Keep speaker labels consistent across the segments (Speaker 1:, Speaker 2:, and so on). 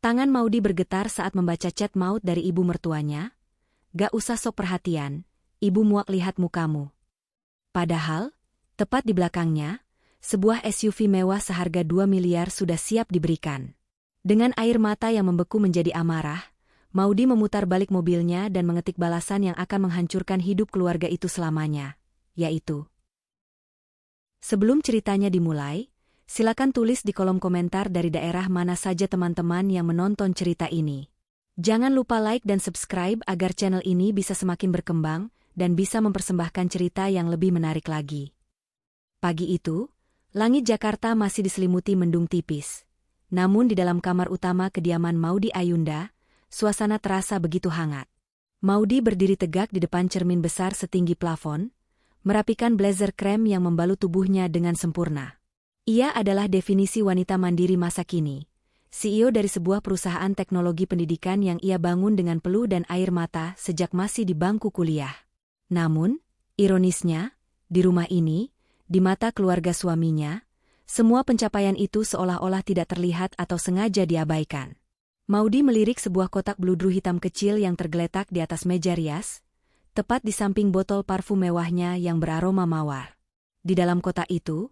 Speaker 1: Tangan Maudy bergetar saat membaca chat maut dari ibu mertuanya. Gak usah sok perhatian, ibu muak lihat mukamu. Padahal, tepat di belakangnya, sebuah SUV mewah seharga 2 miliar sudah siap diberikan. Dengan air mata yang membeku menjadi amarah, Maudy memutar balik mobilnya dan mengetik balasan yang akan menghancurkan hidup keluarga itu selamanya, yaitu. Sebelum ceritanya dimulai, silakan tulis di kolom komentar dari daerah mana saja teman-teman yang menonton cerita ini. Jangan lupa like dan subscribe agar channel ini bisa semakin berkembang dan bisa mempersembahkan cerita yang lebih menarik lagi. Pagi itu, langit Jakarta masih diselimuti mendung tipis. Namun di dalam kamar utama kediaman Maudy Ayunda, suasana terasa begitu hangat. Maudy berdiri tegak di depan cermin besar setinggi plafon, merapikan blazer krem yang membalut tubuhnya dengan sempurna. Ia adalah definisi wanita mandiri masa kini, CEO dari sebuah perusahaan teknologi pendidikan yang ia bangun dengan peluh dan air mata sejak masih di bangku kuliah. Namun, ironisnya, di rumah ini, di mata keluarga suaminya, semua pencapaian itu seolah-olah tidak terlihat atau sengaja diabaikan. Maudy melirik sebuah kotak bludru hitam kecil yang tergeletak di atas meja rias, tepat di samping botol parfum mewahnya yang beraroma mawar. Di dalam kotak itu,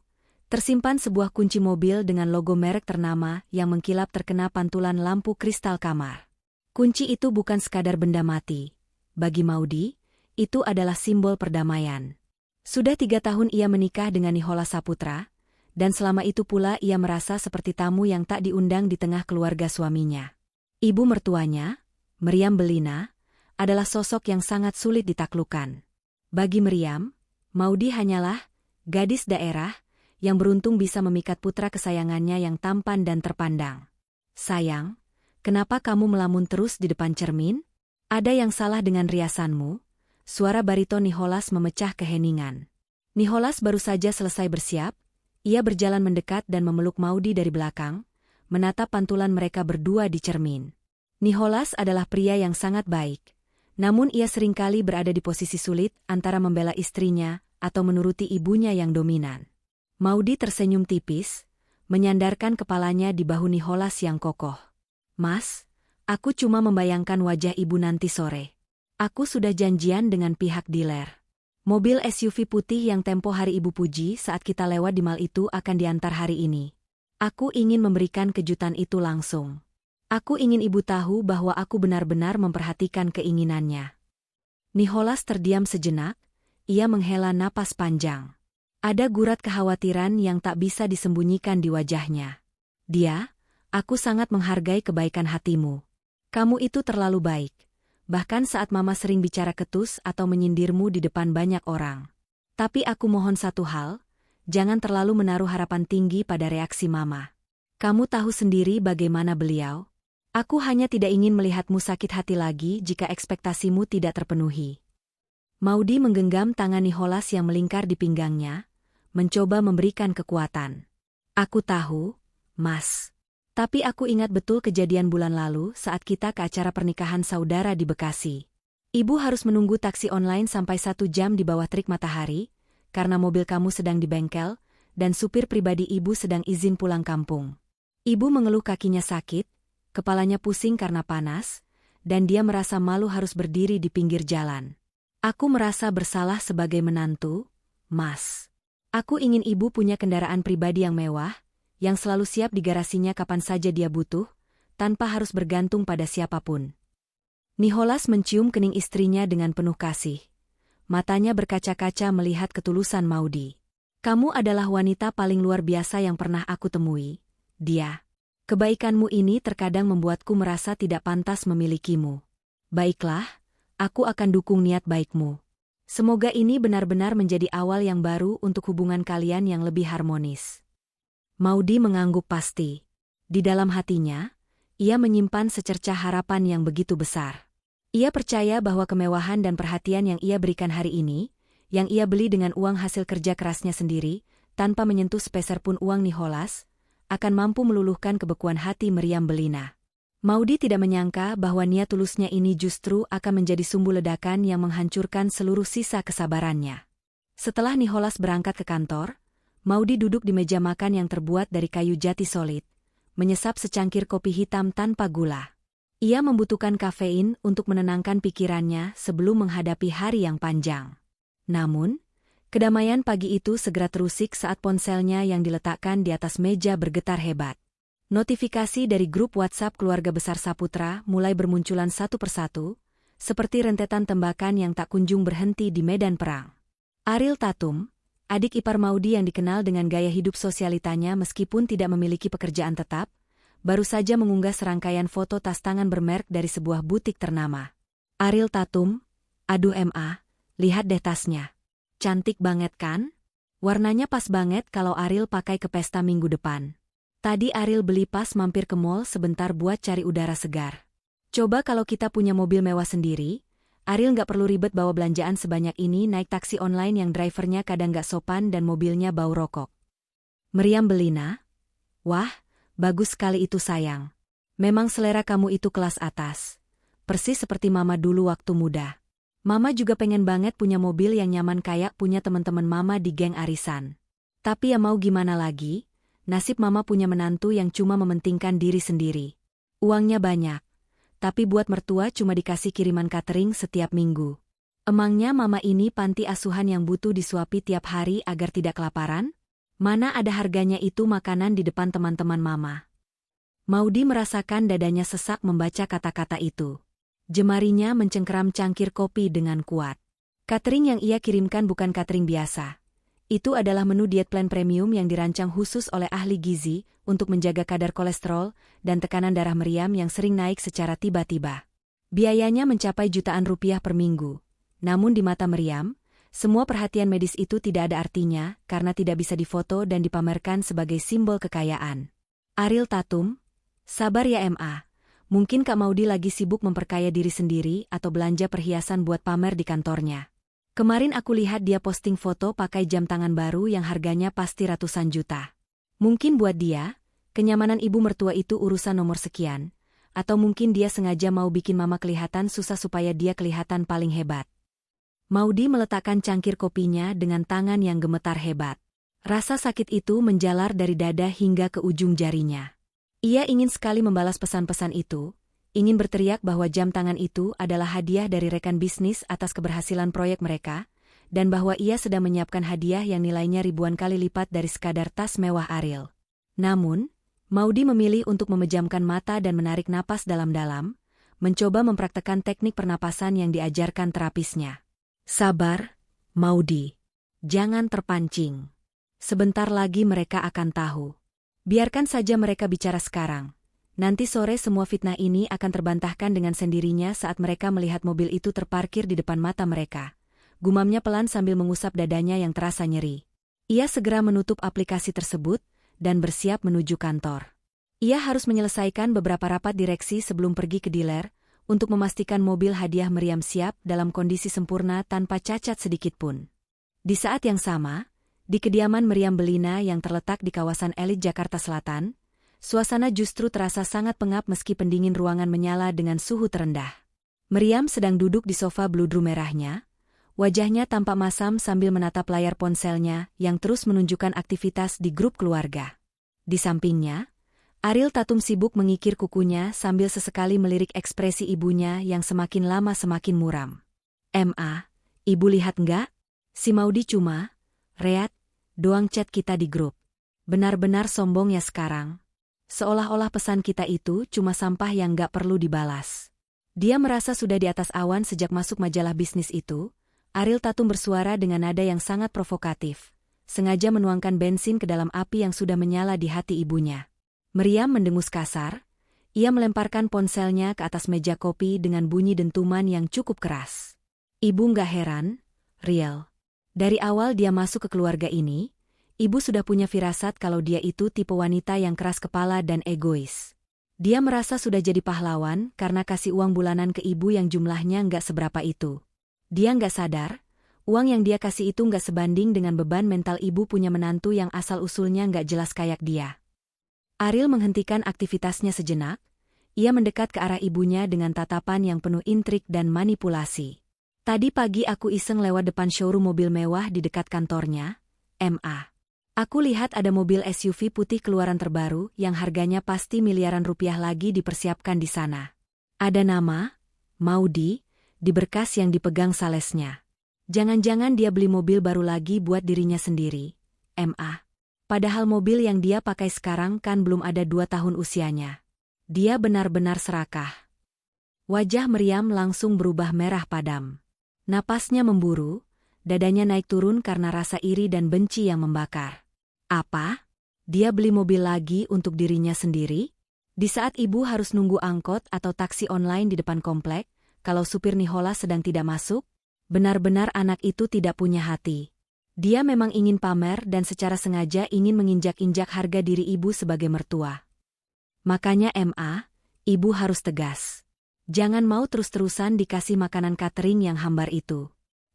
Speaker 1: tersimpan sebuah kunci mobil dengan logo merek ternama yang mengkilap terkena pantulan lampu kristal kamar. Kunci itu bukan sekadar benda mati. Bagi Maudy, itu adalah simbol perdamaian. Sudah 3 tahun ia menikah dengan Nicholas Saputra, dan selama itu pula ia merasa seperti tamu yang tak diundang di tengah keluarga suaminya. Ibu mertuanya, Meriam Belina, adalah sosok yang sangat sulit ditaklukkan. Bagi Meriam, Maudy hanyalah gadis daerah yang beruntung bisa memikat putra kesayangannya yang tampan dan terpandang. Sayang, kenapa kamu melamun terus di depan cermin? Ada yang salah dengan riasanmu? Suara bariton Nicholas memecah keheningan. Nicholas baru saja selesai bersiap, ia berjalan mendekat dan memeluk Maudy dari belakang, menatap pantulan mereka berdua di cermin. Nicholas adalah pria yang sangat baik, namun ia seringkali berada di posisi sulit antara membela istrinya atau menuruti ibunya yang dominan. Maudy tersenyum tipis, menyandarkan kepalanya di bahu Nicholas yang kokoh. Mas, aku cuma membayangkan wajah ibu nanti sore. Aku sudah janjian dengan pihak dealer. Mobil SUV putih yang tempo hari ibu puji saat kita lewat di mal itu akan diantar hari ini. Aku ingin memberikan kejutan itu langsung. Aku ingin ibu tahu bahwa aku benar-benar memperhatikan keinginannya. Nicholas terdiam sejenak, ia menghela napas panjang. Ada gurat kekhawatiran yang tak bisa disembunyikan di wajahnya. Aku sangat menghargai kebaikan hatimu. Kamu itu terlalu baik. Bahkan saat mama sering bicara ketus atau menyindirmu di depan banyak orang. Tapi aku mohon satu hal, jangan terlalu menaruh harapan tinggi pada reaksi mama. Kamu tahu sendiri bagaimana beliau. Aku hanya tidak ingin melihatmu sakit hati lagi jika ekspektasimu tidak terpenuhi. Maudy menggenggam tangan Nicholas yang melingkar di pinggangnya, mencoba memberikan kekuatan. Aku tahu, Mas. Tapi aku ingat betul kejadian bulan lalu saat kita ke acara pernikahan saudara di Bekasi. Ibu harus menunggu taksi online sampai 1 jam di bawah terik matahari, karena mobil kamu sedang di bengkel, dan supir pribadi ibu sedang izin pulang kampung. Ibu mengeluh kakinya sakit, kepalanya pusing karena panas, dan dia merasa malu harus berdiri di pinggir jalan. Aku merasa bersalah sebagai menantu, Mas. Aku ingin ibu punya kendaraan pribadi yang mewah, yang selalu siap di garasinya kapan saja dia butuh, tanpa harus bergantung pada siapapun. Nicholas mencium kening istrinya dengan penuh kasih. Matanya berkaca-kaca melihat ketulusan Maudy. Kamu adalah wanita paling luar biasa yang pernah aku temui, dia. Kebaikanmu ini terkadang membuatku merasa tidak pantas memilikimu. Baiklah, aku akan dukung niat baikmu. Semoga ini benar-benar menjadi awal yang baru untuk hubungan kalian yang lebih harmonis. Maudy mengangguk pasti. Di dalam hatinya, ia menyimpan secercah harapan yang begitu besar. Ia percaya bahwa kemewahan dan perhatian yang ia berikan hari ini, yang ia beli dengan uang hasil kerja kerasnya sendiri, tanpa menyentuh sepeser pun uang Nicholas, akan mampu meluluhkan kebekuan hati Meriam Belina. Maudy tidak menyangka bahwa niat tulusnya ini justru akan menjadi sumbu ledakan yang menghancurkan seluruh sisa kesabarannya. Setelah Nicholas berangkat ke kantor, Maudy duduk di meja makan yang terbuat dari kayu jati solid, menyesap secangkir kopi hitam tanpa gula. Ia membutuhkan kafein untuk menenangkan pikirannya sebelum menghadapi hari yang panjang. Namun, kedamaian pagi itu segera terusik saat ponselnya yang diletakkan di atas meja bergetar hebat. Notifikasi dari grup WhatsApp keluarga besar Saputra mulai bermunculan satu persatu, seperti rentetan tembakan yang tak kunjung berhenti di medan perang. Ariel Tatum, adik ipar Maudy yang dikenal dengan gaya hidup sosialitanya meskipun tidak memiliki pekerjaan tetap, baru saja mengunggah serangkaian foto tas tangan bermerk dari sebuah butik ternama. Ariel Tatum, aduh MA, lihat deh tasnya. Cantik banget kan? Warnanya pas banget kalau Ariel pakai ke pesta minggu depan. Tadi Ariel beli pas mampir ke mall sebentar buat cari udara segar. Coba kalau kita punya mobil mewah sendiri, Ariel nggak perlu ribet bawa belanjaan sebanyak ini naik taksi online yang drivernya kadang nggak sopan dan mobilnya bau rokok. Meriam Belina, wah, bagus sekali itu sayang. Memang selera kamu itu kelas atas. Persis seperti Mama dulu waktu muda. Mama juga pengen banget punya mobil yang nyaman kayak punya teman-teman Mama di geng arisan. Tapi ya mau gimana lagi, nasib Mama punya menantu yang cuma mementingkan diri sendiri. Uangnya banyak, tapi buat mertua cuma dikasih kiriman catering setiap minggu. Emangnya Mama ini panti asuhan yang butuh disuapi tiap hari agar tidak kelaparan? Mana ada harganya itu makanan di depan teman-teman Mama. Maudy merasakan dadanya sesak membaca kata-kata itu. Jemarinya mencengkeram cangkir kopi dengan kuat. Catering yang ia kirimkan bukan catering biasa. Itu adalah menu diet plan premium yang dirancang khusus oleh ahli gizi untuk menjaga kadar kolesterol dan tekanan darah Meriam yang sering naik secara tiba-tiba. Biayanya mencapai jutaan rupiah per minggu. Namun di mata Meriam, semua perhatian medis itu tidak ada artinya karena tidak bisa difoto dan dipamerkan sebagai simbol kekayaan. Ariel Tatum, sabar ya MA. Mungkin Kak Maudy lagi sibuk memperkaya diri sendiri atau belanja perhiasan buat pamer di kantornya. Kemarin aku lihat dia posting foto pakai jam tangan baru yang harganya pasti ratusan juta. Mungkin buat dia, kenyamanan ibu mertua itu urusan nomor sekian. Atau mungkin dia sengaja mau bikin Mama kelihatan susah supaya dia kelihatan paling hebat. Maudy meletakkan cangkir kopinya dengan tangan yang gemetar hebat. Rasa sakit itu menjalar dari dada hingga ke ujung jarinya. Ia ingin sekali membalas pesan-pesan itu, ingin berteriak bahwa jam tangan itu adalah hadiah dari rekan bisnis atas keberhasilan proyek mereka, dan bahwa ia sedang menyiapkan hadiah yang nilainya ribuan kali lipat dari sekadar tas mewah Ariel. Namun, Maudy memilih untuk memejamkan mata dan menarik napas dalam-dalam, mencoba mempraktekkan teknik pernapasan yang diajarkan terapisnya. Sabar, Maudy. Jangan terpancing. Sebentar lagi mereka akan tahu. Biarkan saja mereka bicara sekarang. Nanti sore semua fitnah ini akan terbantahkan dengan sendirinya saat mereka melihat mobil itu terparkir di depan mata mereka. Gumamnya pelan sambil mengusap dadanya yang terasa nyeri. Ia segera menutup aplikasi tersebut dan bersiap menuju kantor. Ia harus menyelesaikan beberapa rapat direksi sebelum pergi ke dealer, untuk memastikan mobil hadiah Meriam siap dalam kondisi sempurna tanpa cacat sedikitpun. Di saat yang sama, di kediaman Meriam Belina yang terletak di kawasan elit Jakarta Selatan, suasana justru terasa sangat pengap meski pendingin ruangan menyala dengan suhu terendah. Meriam sedang duduk di sofa bludru merahnya, wajahnya tampak masam sambil menatap layar ponselnya yang terus menunjukkan aktivitas di grup keluarga. Di sampingnya, Ariel Tatum sibuk mengikir kukunya sambil sesekali melirik ekspresi ibunya yang semakin lama semakin muram. MA, ibu lihat nggak? Si Maudy cuma, Reat, doang chat kita di grup. Benar-benar sombong ya sekarang. Seolah-olah pesan kita itu cuma sampah yang nggak perlu dibalas. Dia merasa sudah di atas awan sejak masuk majalah bisnis itu. Ariel Tatum bersuara dengan nada yang sangat provokatif, sengaja menuangkan bensin ke dalam api yang sudah menyala di hati ibunya. Meriam mendengus kasar, ia melemparkan ponselnya ke atas meja kopi dengan bunyi dentuman yang cukup keras. Ibu nggak heran, Riel. Dari awal dia masuk ke keluarga ini, ibu sudah punya firasat kalau dia itu tipe wanita yang keras kepala dan egois. Dia merasa sudah jadi pahlawan karena kasih uang bulanan ke ibu yang jumlahnya nggak seberapa itu. Dia nggak sadar, uang yang dia kasih itu nggak sebanding dengan beban mental ibu punya menantu yang asal-usulnya nggak jelas kayak dia. Ariel menghentikan aktivitasnya sejenak, ia mendekat ke arah ibunya dengan tatapan yang penuh intrik dan manipulasi. Tadi pagi aku iseng lewat depan showroom mobil mewah di dekat kantornya, MA. Aku lihat ada mobil SUV putih keluaran terbaru yang harganya pasti miliaran rupiah lagi dipersiapkan di sana. Ada nama, Maudi, di berkas yang dipegang salesnya. Jangan-jangan dia beli mobil baru lagi buat dirinya sendiri, MA. Padahal mobil yang dia pakai sekarang kan belum ada 2 tahun usianya. Dia benar-benar serakah. Wajah Meriam langsung berubah merah padam. Napasnya memburu, dadanya naik turun karena rasa iri dan benci yang membakar. Apa? Dia beli mobil lagi untuk dirinya sendiri? Di saat ibu harus nunggu angkot atau taksi online di depan komplek, kalau supir Nihola sedang tidak masuk? Benar-benar anak itu tidak punya hati. Dia memang ingin pamer dan secara sengaja ingin menginjak-injak harga diri ibu sebagai mertua. Makanya MA, ibu harus tegas. Jangan mau terus-terusan dikasih makanan catering yang hambar itu.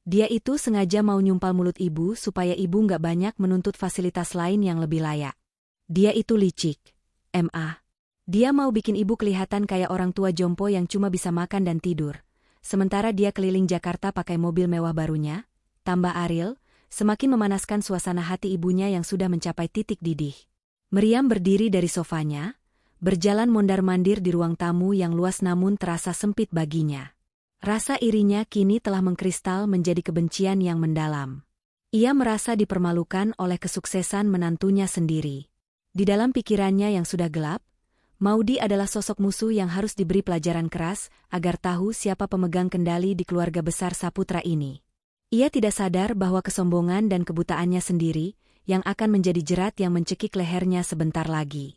Speaker 1: Dia itu sengaja mau nyumpal mulut ibu supaya ibu nggak banyak menuntut fasilitas lain yang lebih layak. Dia itu licik, MA. Dia mau bikin ibu kelihatan kayak orang tua jompo yang cuma bisa makan dan tidur. Sementara dia keliling Jakarta pakai mobil mewah barunya, tambah Ariel, semakin memanaskan suasana hati ibunya yang sudah mencapai titik didih. Meriam berdiri dari sofanya, berjalan mondar-mandir di ruang tamu yang luas namun terasa sempit baginya. Rasa irinya kini telah mengkristal menjadi kebencian yang mendalam. Ia merasa dipermalukan oleh kesuksesan menantunya sendiri. Di dalam pikirannya yang sudah gelap, Maudi adalah sosok musuh yang harus diberi pelajaran keras agar tahu siapa pemegang kendali di keluarga besar Saputra ini. Ia tidak sadar bahwa kesombongan dan kebutaannya sendiri yang akan menjadi jerat yang mencekik lehernya sebentar lagi.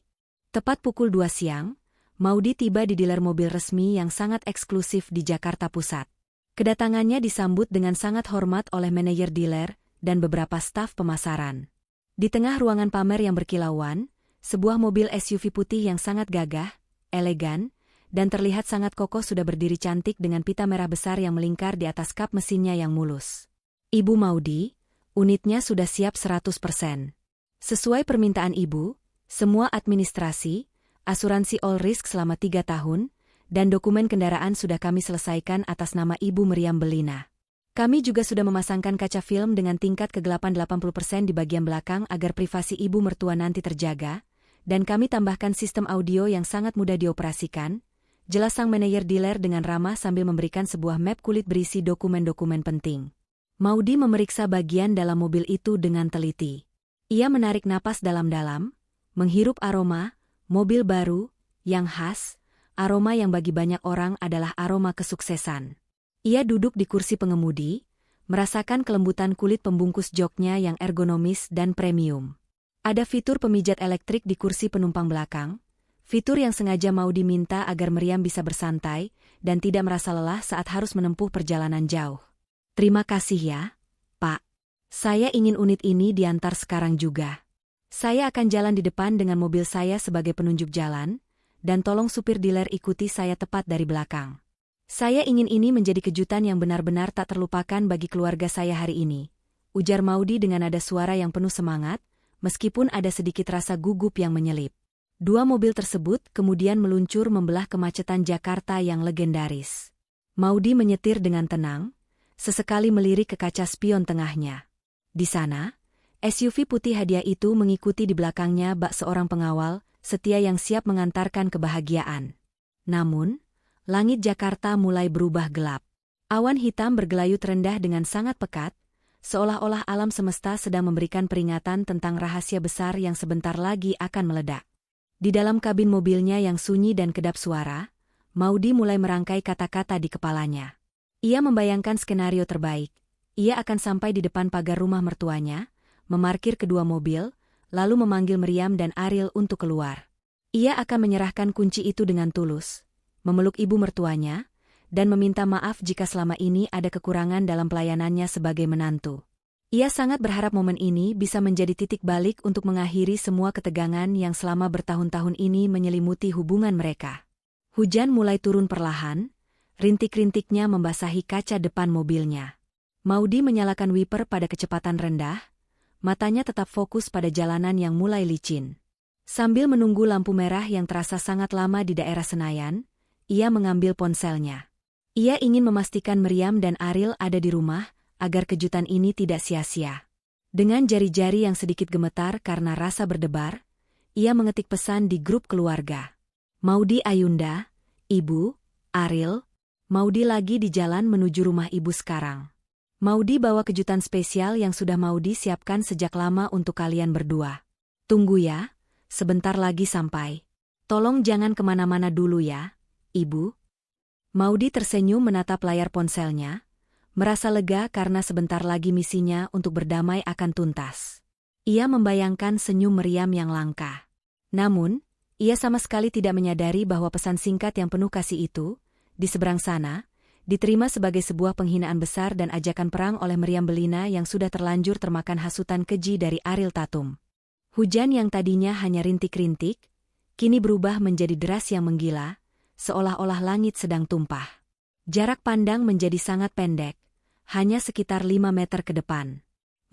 Speaker 1: Tepat pukul 2 siang, Maudi tiba di dealer mobil resmi yang sangat eksklusif di Jakarta Pusat. Kedatangannya disambut dengan sangat hormat oleh manajer dealer dan beberapa staf pemasaran. Di tengah ruangan pamer yang berkilauan, sebuah mobil SUV putih yang sangat gagah, elegan, dan terlihat sangat kokoh sudah berdiri cantik dengan pita merah besar yang melingkar di atas kap mesinnya yang mulus. Ibu Maudi, unitnya sudah siap 100%. Sesuai permintaan ibu, semua administrasi, asuransi all risk selama 3 tahun, dan dokumen kendaraan sudah kami selesaikan atas nama Ibu Meriam Belina. Kami juga sudah memasangkan kaca film dengan tingkat kegelapan 80% di bagian belakang agar privasi ibu mertua nanti terjaga, dan kami tambahkan sistem audio yang sangat mudah dioperasikan, jelas sang manajer dealer dengan ramah sambil memberikan sebuah map kulit berisi dokumen-dokumen penting. Maudi memeriksa bagian dalam mobil itu dengan teliti. Ia menarik napas dalam-dalam, menghirup aroma, mobil baru, yang khas, aroma yang bagi banyak orang adalah aroma kesuksesan. Ia duduk di kursi pengemudi, merasakan kelembutan kulit pembungkus joknya yang ergonomis dan premium. Ada fitur pemijat elektrik di kursi penumpang belakang, fitur yang sengaja mau diminta agar Meriam bisa bersantai dan tidak merasa lelah saat harus menempuh perjalanan jauh. Terima kasih ya, Pak. Saya ingin unit ini diantar sekarang juga. Saya akan jalan di depan dengan mobil saya sebagai penunjuk jalan, dan tolong supir dealer ikuti saya tepat dari belakang. Saya ingin ini menjadi kejutan yang benar-benar tak terlupakan bagi keluarga saya hari ini, ujar Maudi dengan nada suara yang penuh semangat, meskipun ada sedikit rasa gugup yang menyelip. 2 mobil tersebut kemudian meluncur membelah kemacetan Jakarta yang legendaris. Maudi menyetir dengan tenang, sesekali melirik ke kaca spion tengahnya. Di sana, SUV putih hadiah itu mengikuti di belakangnya bak seorang pengawal setia yang siap mengantarkan kebahagiaan. Namun, langit Jakarta mulai berubah gelap. Awan hitam bergelayut rendah dengan sangat pekat, seolah-olah alam semesta sedang memberikan peringatan tentang rahasia besar yang sebentar lagi akan meledak. Di dalam kabin mobilnya yang sunyi dan kedap suara, Maudi mulai merangkai kata-kata di kepalanya. Ia membayangkan skenario terbaik. Ia akan sampai di depan pagar rumah mertuanya, memarkir kedua mobil, lalu memanggil Meriam dan Ariel untuk keluar. Ia akan menyerahkan kunci itu dengan tulus, memeluk ibu mertuanya, dan meminta maaf jika selama ini ada kekurangan dalam pelayanannya sebagai menantu. Ia sangat berharap momen ini bisa menjadi titik balik untuk mengakhiri semua ketegangan yang selama bertahun-tahun ini menyelimuti hubungan mereka. Hujan mulai turun perlahan, rintik-rintiknya membasahi kaca depan mobilnya. Maudi menyalakan wiper pada kecepatan rendah, matanya tetap fokus pada jalanan yang mulai licin. Sambil menunggu lampu merah yang terasa sangat lama di daerah Senayan, ia mengambil ponselnya. Ia ingin memastikan Meriam dan Ariel ada di rumah, agar kejutan ini tidak sia-sia. Dengan jari-jari yang sedikit gemetar karena rasa berdebar, ia mengetik pesan di grup keluarga. Maudy Ayunda, Ibu, Ariel, Maudy lagi di jalan menuju rumah ibu sekarang. Maudy bawa kejutan spesial yang sudah Maudy siapkan sejak lama untuk kalian berdua. Tunggu ya, sebentar lagi sampai. Tolong jangan kemana-mana dulu ya, Ibu. Maudy tersenyum menatap layar ponselnya, merasa lega karena sebentar lagi misinya untuk berdamai akan tuntas. Ia membayangkan senyum meriam yang langka. Namun, ia sama sekali tidak menyadari bahwa pesan singkat yang penuh kasih itu, di seberang sana, diterima sebagai sebuah penghinaan besar dan ajakan perang oleh Meriam Bellina yang sudah terlanjur termakan hasutan keji dari Ariel Tatum. Hujan yang tadinya hanya rintik-rintik, kini berubah menjadi deras yang menggila, seolah-olah langit sedang tumpah. Jarak pandang menjadi sangat pendek, hanya sekitar 5 meter ke depan.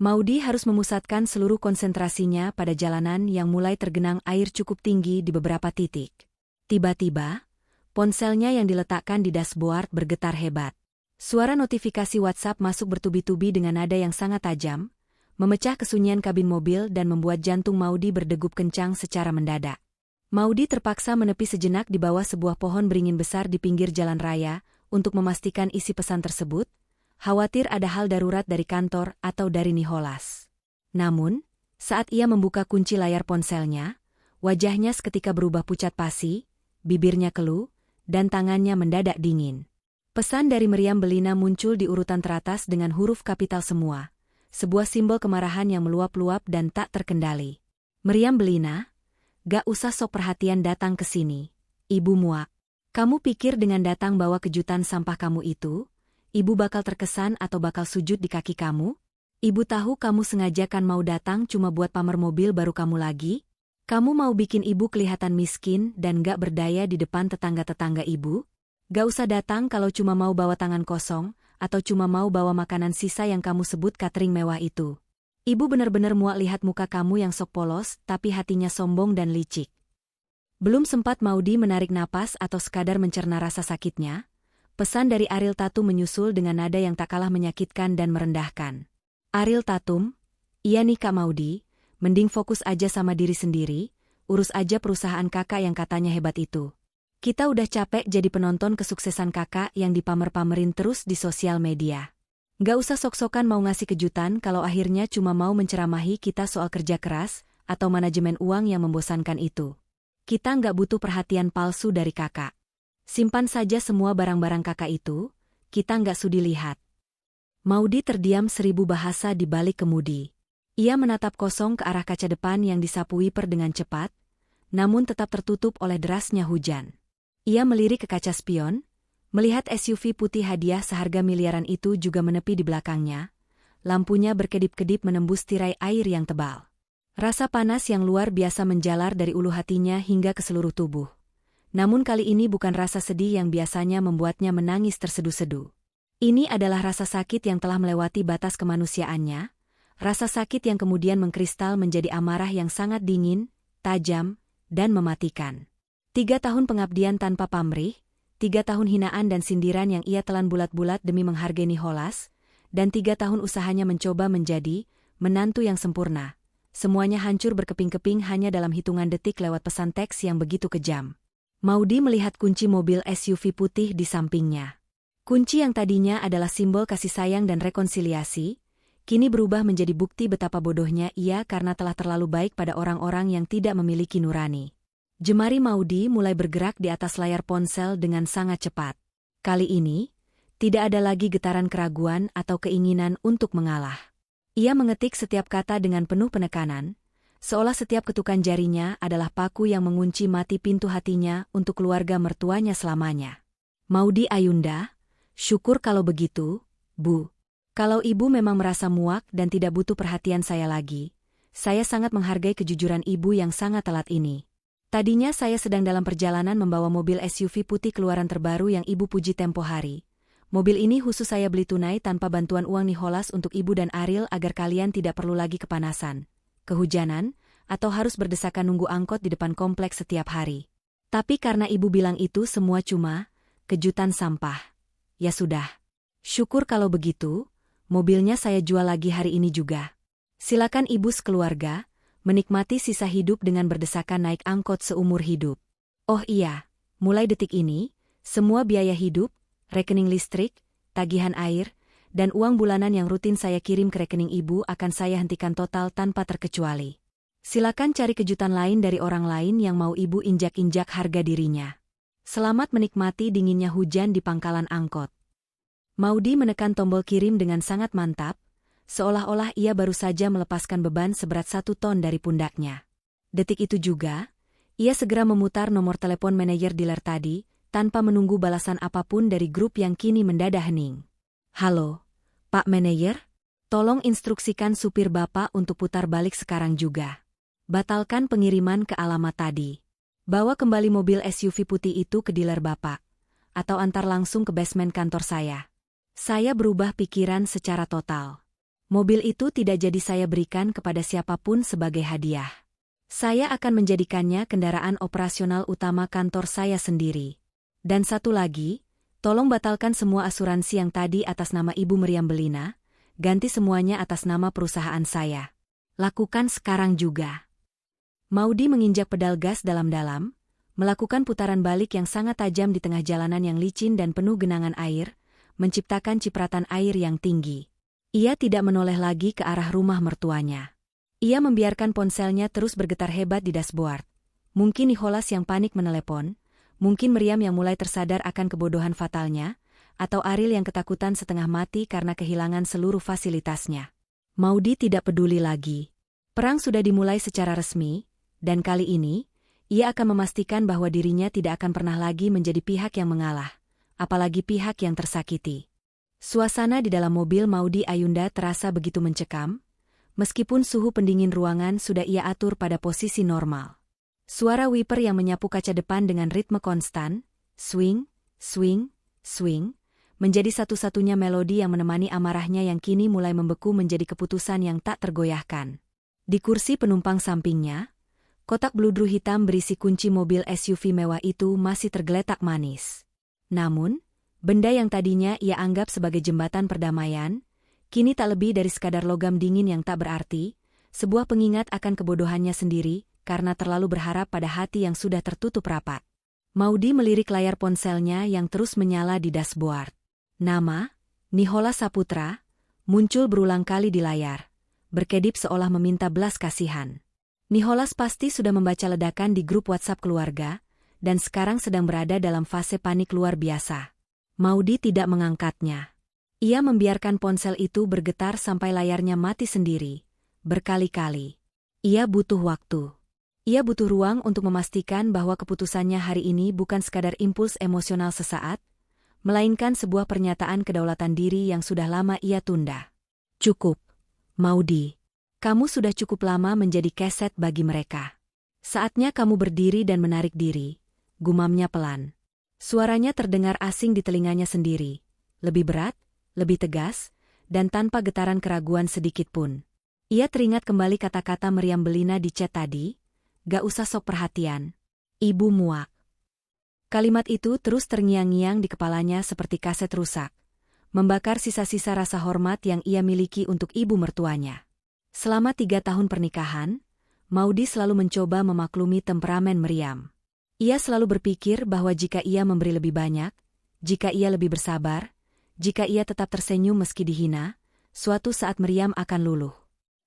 Speaker 1: Maudy harus memusatkan seluruh konsentrasinya pada jalanan yang mulai tergenang air cukup tinggi di beberapa titik. Tiba-tiba, ponselnya yang diletakkan di dashboard bergetar hebat. Suara notifikasi WhatsApp masuk bertubi-tubi dengan nada yang sangat tajam, memecah kesunyian kabin mobil dan membuat jantung Maudy berdegup kencang secara mendadak. Maudy terpaksa menepi sejenak di bawah sebuah pohon beringin besar di pinggir jalan raya untuk memastikan isi pesan tersebut, khawatir ada hal darurat dari kantor atau dari Nicholas. Namun, saat ia membuka kunci layar ponselnya, wajahnya seketika berubah pucat pasi, bibirnya keluh, dan tangannya mendadak dingin. Pesan dari Meriam Bellina muncul di urutan teratas dengan huruf kapital semua, sebuah simbol kemarahan yang meluap-luap dan tak terkendali. Meriam Bellina, gak usah sok perhatian datang ke sini, Ibu muak. Kamu pikir dengan datang bawa kejutan sampah kamu itu, Ibu bakal terkesan atau bakal sujud di kaki kamu? Ibu tahu kamu sengaja kan mau datang cuma buat pamer mobil baru kamu lagi? Kamu mau bikin ibu kelihatan miskin dan gak berdaya di depan tetangga-tetangga ibu? Gak usah datang kalau cuma mau bawa tangan kosong, atau cuma mau bawa makanan sisa yang kamu sebut catering mewah itu. Ibu benar-benar muak lihat muka kamu yang sok polos tapi hatinya sombong dan licik. Belum sempat Maudy menarik napas atau sekadar mencerna rasa sakitnya, pesan dari Ariel Tatum menyusul dengan nada yang tak kalah menyakitkan dan merendahkan. Ariel Tatum, iya nih Kak Maudy, mending fokus aja sama diri sendiri, urus aja perusahaan kakak yang katanya hebat itu. Kita udah capek jadi penonton kesuksesan kakak yang dipamer-pamerin terus di sosial media. Gak usah sok-sokan mau ngasih kejutan kalau akhirnya cuma mau menceramahi kita soal kerja keras atau manajemen uang yang membosankan itu. Kita nggak butuh perhatian palsu dari kakak. Simpan saja semua barang-barang kakak itu, kita nggak sudi lihat. Maudy terdiam 1000 bahasa di balik kemudi. Ia menatap kosong ke arah kaca depan yang disapu wiper dengan cepat, namun tetap tertutup oleh derasnya hujan. Ia melirik ke kaca spion, melihat SUV putih hadiah seharga miliaran itu juga menepi di belakangnya, lampunya berkedip-kedip menembus tirai air yang tebal. Rasa panas yang luar biasa menjalar dari ulu hatinya hingga ke seluruh tubuh. Namun kali ini bukan rasa sedih yang biasanya membuatnya menangis terseduh-seduh. Ini adalah rasa sakit yang telah melewati batas kemanusiaannya, rasa sakit yang kemudian mengkristal menjadi amarah yang sangat dingin, tajam, dan mematikan. 3 tahun pengabdian tanpa pamrih, 3 tahun hinaan dan sindiran yang ia telan bulat-bulat demi menghargai Nicholas, dan 3 tahun usahanya mencoba menjadi menantu yang sempurna. Semuanya hancur berkeping-keping hanya dalam hitungan detik lewat pesan teks yang begitu kejam. Maudy melihat kunci mobil SUV putih di sampingnya. Kunci yang tadinya adalah simbol kasih sayang dan rekonsiliasi, kini berubah menjadi bukti betapa bodohnya ia karena telah terlalu baik pada orang-orang yang tidak memiliki nurani. Jemari Maudy mulai bergerak di atas layar ponsel dengan sangat cepat. Kali ini, tidak ada lagi getaran keraguan atau keinginan untuk mengalah. Ia mengetik setiap kata dengan penuh penekanan, seolah setiap ketukan jarinya adalah paku yang mengunci mati pintu hatinya untuk keluarga mertuanya selamanya. Maudy Ayunda, syukur kalau begitu, Bu. Kalau Ibu memang merasa muak dan tidak butuh perhatian saya lagi, saya sangat menghargai kejujuran Ibu yang sangat telat ini. Tadinya saya sedang dalam perjalanan membawa mobil SUV putih keluaran terbaru yang Ibu puji tempo hari. Mobil ini khusus saya beli tunai tanpa bantuan uang Nicholas untuk Ibu dan Ariel agar kalian tidak perlu lagi kepanasan, kehujanan, atau harus berdesakan nunggu angkot di depan kompleks setiap hari. Tapi karena Ibu bilang itu semua cuma kejutan sampah. Ya sudah. Syukur kalau begitu, mobilnya saya jual lagi hari ini juga. Silakan ibu sekeluarga menikmati sisa hidup dengan berdesakan naik angkot seumur hidup. Oh iya, mulai detik ini, semua biaya hidup, rekening listrik, tagihan air, dan uang bulanan yang rutin saya kirim ke rekening ibu akan saya hentikan total tanpa terkecuali. Silakan cari kejutan lain dari orang lain yang mau ibu injak-injak harga dirinya. Selamat menikmati dinginnya hujan di pangkalan angkot. Maudy menekan tombol kirim dengan sangat mantap, seolah-olah ia baru saja melepaskan beban seberat 1 ton dari pundaknya. Detik itu juga, ia segera memutar nomor telepon manajer dealer tadi, tanpa menunggu balasan apapun dari grup yang kini mendadak hening. Halo, Pak Manajer? Tolong instruksikan supir Bapak untuk putar balik sekarang juga. Batalkan pengiriman ke alamat tadi. Bawa kembali mobil SUV putih itu ke dealer Bapak. Atau antar langsung ke basement kantor saya. Saya berubah pikiran secara total. Mobil itu tidak jadi saya berikan kepada siapapun sebagai hadiah. Saya akan menjadikannya kendaraan operasional utama kantor saya sendiri. Dan satu lagi, tolong batalkan semua asuransi yang tadi atas nama Ibu Meriam Belina, ganti semuanya atas nama perusahaan saya. Lakukan sekarang juga. Maudy menginjak pedal gas dalam-dalam, melakukan putaran balik yang sangat tajam di tengah jalanan yang licin dan penuh genangan air, menciptakan cipratan air yang tinggi. Ia tidak menoleh lagi ke arah rumah mertuanya. Ia membiarkan ponselnya terus bergetar hebat di dashboard. Mungkin Nicholas yang panik menelepon, mungkin Meriam yang mulai tersadar akan kebodohan fatalnya, atau Ariel yang ketakutan setengah mati karena kehilangan seluruh fasilitasnya. Maudy tidak peduli lagi. Perang sudah dimulai secara resmi, dan kali ini, ia akan memastikan bahwa dirinya tidak akan pernah lagi menjadi pihak yang mengalah, apalagi pihak yang tersakiti. Suasana di dalam mobil Maudy Ayunda terasa begitu mencekam, meskipun suhu pendingin ruangan sudah ia atur pada posisi normal. Suara wiper yang menyapu kaca depan dengan ritme konstan, swing, swing, swing, menjadi satu-satunya melodi yang menemani amarahnya yang kini mulai membeku menjadi keputusan yang tak tergoyahkan. Di kursi penumpang sampingnya, kotak bludru hitam berisi kunci mobil SUV mewah itu masih tergeletak manis. Namun, benda yang tadinya ia anggap sebagai jembatan perdamaian, kini tak lebih dari sekadar logam dingin yang tak berarti, sebuah pengingat akan kebodohannya sendiri, karena terlalu berharap pada hati yang sudah tertutup rapat. Maudy melirik layar ponselnya yang terus menyala di dashboard. Nama, Nicholas Saputra, muncul berulang kali di layar, berkedip seolah meminta belas kasihan. Nicholas pasti sudah membaca ledakan di grup WhatsApp keluarga, dan sekarang sedang berada dalam fase panik luar biasa. Maudy tidak mengangkatnya. Ia membiarkan ponsel itu bergetar sampai layarnya mati sendiri, berkali-kali. Ia butuh waktu. Ia butuh ruang untuk memastikan bahwa keputusannya hari ini bukan sekadar impuls emosional sesaat, melainkan sebuah pernyataan kedaulatan diri yang sudah lama ia tunda. Cukup, Maudy. Kamu sudah cukup lama menjadi keset bagi mereka. Saatnya kamu berdiri dan menarik diri, gumamnya pelan. Suaranya terdengar asing di telinganya sendiri, lebih berat, lebih tegas, dan tanpa getaran keraguan sedikitpun. Ia teringat kembali kata-kata Meriam Belina di chat tadi, "Gak usah sok perhatian. Ibu muak." Kalimat itu terus terngiang-ngiang di kepalanya seperti kaset rusak, membakar sisa-sisa rasa hormat yang ia miliki untuk ibu mertuanya. Selama 3 tahun pernikahan, Maudy selalu mencoba memaklumi temperamen Meriam. Ia selalu berpikir bahwa jika ia memberi lebih banyak, jika ia lebih bersabar, jika ia tetap tersenyum meski dihina, suatu saat Meriam akan luluh.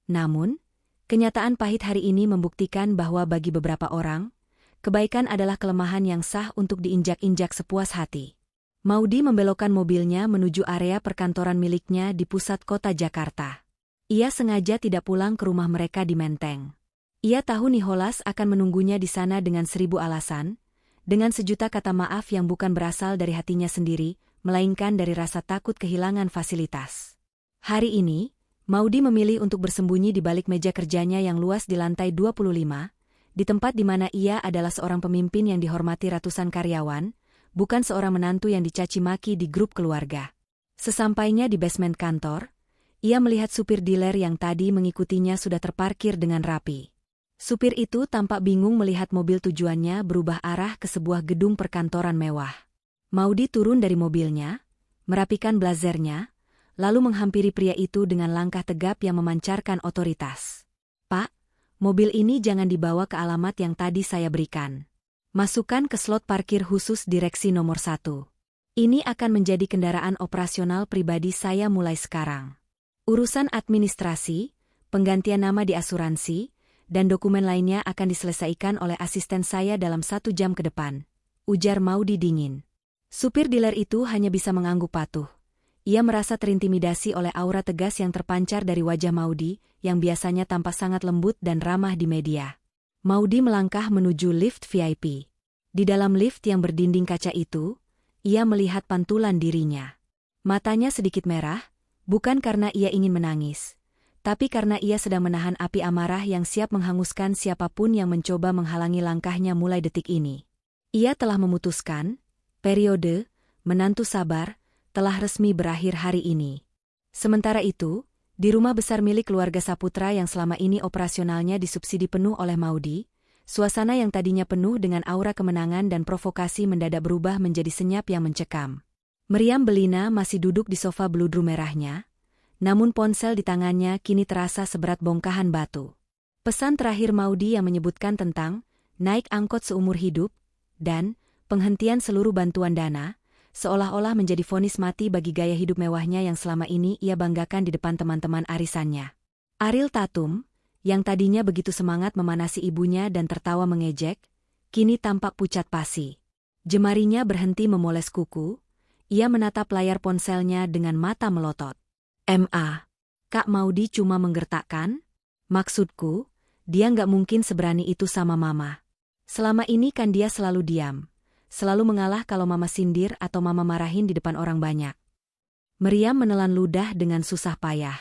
Speaker 1: Namun, kenyataan pahit hari ini membuktikan bahwa bagi beberapa orang, kebaikan adalah kelemahan yang sah untuk diinjak-injak sepuas hati. Maudy membelokkan mobilnya menuju area perkantoran miliknya di pusat kota Jakarta. Ia sengaja tidak pulang ke rumah mereka di Menteng. Ia tahu Nicholas akan menunggunya di sana dengan 1000 alasan, dengan sejuta kata maaf yang bukan berasal dari hatinya sendiri, melainkan dari rasa takut kehilangan fasilitas. Hari ini, Maudy memilih untuk bersembunyi di balik meja kerjanya yang luas di lantai 25, di tempat di mana ia adalah seorang pemimpin yang dihormati ratusan karyawan, bukan seorang menantu yang dicaci maki di grup keluarga. Sesampainya di basement kantor, ia melihat supir dealer yang tadi mengikutinya sudah terparkir dengan rapi. Supir itu tampak bingung melihat mobil tujuannya berubah arah ke sebuah gedung perkantoran mewah. Maudy turun dari mobilnya, merapikan blazernya, lalu menghampiri pria itu dengan langkah tegap yang memancarkan otoritas. "Pak, mobil ini jangan dibawa ke alamat yang tadi saya berikan. Masukkan ke slot parkir khusus direksi nomor 1. Ini akan menjadi kendaraan operasional pribadi saya mulai sekarang. Urusan administrasi, penggantian nama di asuransi, dan dokumen lainnya akan diselesaikan oleh asisten saya dalam 1 jam ke depan," ujar Maudy dingin. Supir dealer itu hanya bisa mengangguk patuh. Ia merasa terintimidasi oleh aura tegas yang terpancar dari wajah Maudy, yang biasanya tampak sangat lembut dan ramah di media. Maudy melangkah menuju lift VIP. Di dalam lift yang berdinding kaca itu, ia melihat pantulan dirinya. Matanya sedikit merah, bukan karena ia ingin menangis, tapi karena ia sedang menahan api amarah yang siap menghanguskan siapapun yang mencoba menghalangi langkahnya mulai detik ini. Ia telah memutuskan, periode menantu sabar telah resmi berakhir hari ini. Sementara itu, di rumah besar milik keluarga Saputra yang selama ini operasionalnya disubsidi penuh oleh Maudy, suasana yang tadinya penuh dengan aura kemenangan dan provokasi mendadak berubah menjadi senyap yang mencekam. Meriam Belina masih duduk di sofa beludru merahnya, namun ponsel di tangannya kini terasa seberat bongkahan batu. Pesan terakhir Maudy yang menyebutkan tentang naik angkot seumur hidup dan penghentian seluruh bantuan dana, seolah-olah menjadi vonis mati bagi gaya hidup mewahnya yang selama ini ia banggakan di depan teman-teman arisannya. Ariel Tatum, yang tadinya begitu semangat memanasi ibunya dan tertawa mengejek, kini tampak pucat pasi. Jemarinya berhenti memoles kuku, ia menatap layar ponselnya dengan mata melotot. "Ma, Kak Maudy cuma menggertakkan? Maksudku, dia nggak mungkin seberani itu sama Mama. Selama ini kan dia selalu diam. Selalu mengalah kalau Mama sindir atau Mama marahin di depan orang banyak." Meriam menelan ludah dengan susah payah.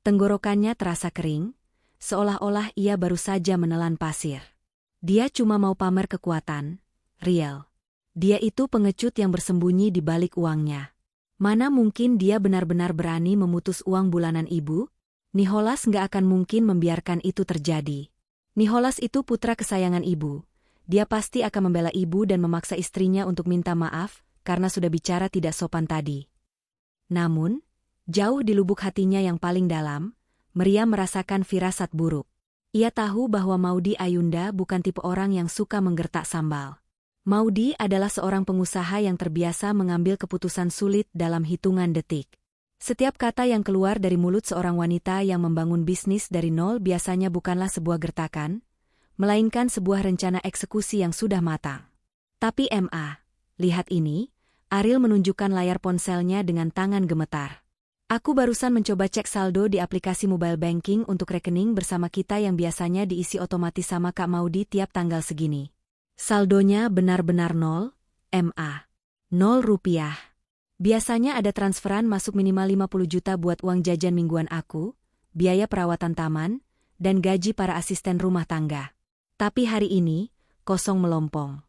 Speaker 1: Tenggorokannya terasa kering, seolah-olah ia baru saja menelan pasir. Dia cuma mau pamer kekuatan, Riel. Dia itu pengecut yang bersembunyi di balik uangnya. Mana mungkin dia benar-benar berani memutus uang bulanan ibu? Nicholas nggak akan mungkin membiarkan itu terjadi. Nicholas itu putra kesayangan ibu. Dia pasti akan membela ibu dan memaksa istrinya untuk minta maaf karena sudah bicara tidak sopan tadi. Namun, jauh di lubuk hatinya yang paling dalam, Meriam merasakan firasat buruk. Ia tahu bahwa Maudy Ayunda bukan tipe orang yang suka menggertak sambal. Maudy adalah seorang pengusaha yang terbiasa mengambil keputusan sulit dalam hitungan detik. Setiap kata yang keluar dari mulut seorang wanita yang membangun bisnis dari nol biasanya bukanlah sebuah gertakan, melainkan sebuah rencana eksekusi yang sudah matang. Tapi Ma, lihat ini, Ariel menunjukkan layar ponselnya dengan tangan gemetar. "Aku barusan mencoba cek saldo di aplikasi mobile banking untuk rekening bersama kita yang biasanya diisi otomatis sama Kak Maudy tiap tanggal segini. Saldonya benar-benar nol, Ma. 0 rupiah. Biasanya ada transferan masuk minimal 50 juta buat uang jajan mingguan aku, biaya perawatan taman, dan gaji para asisten rumah tangga. Tapi hari ini, kosong melompong."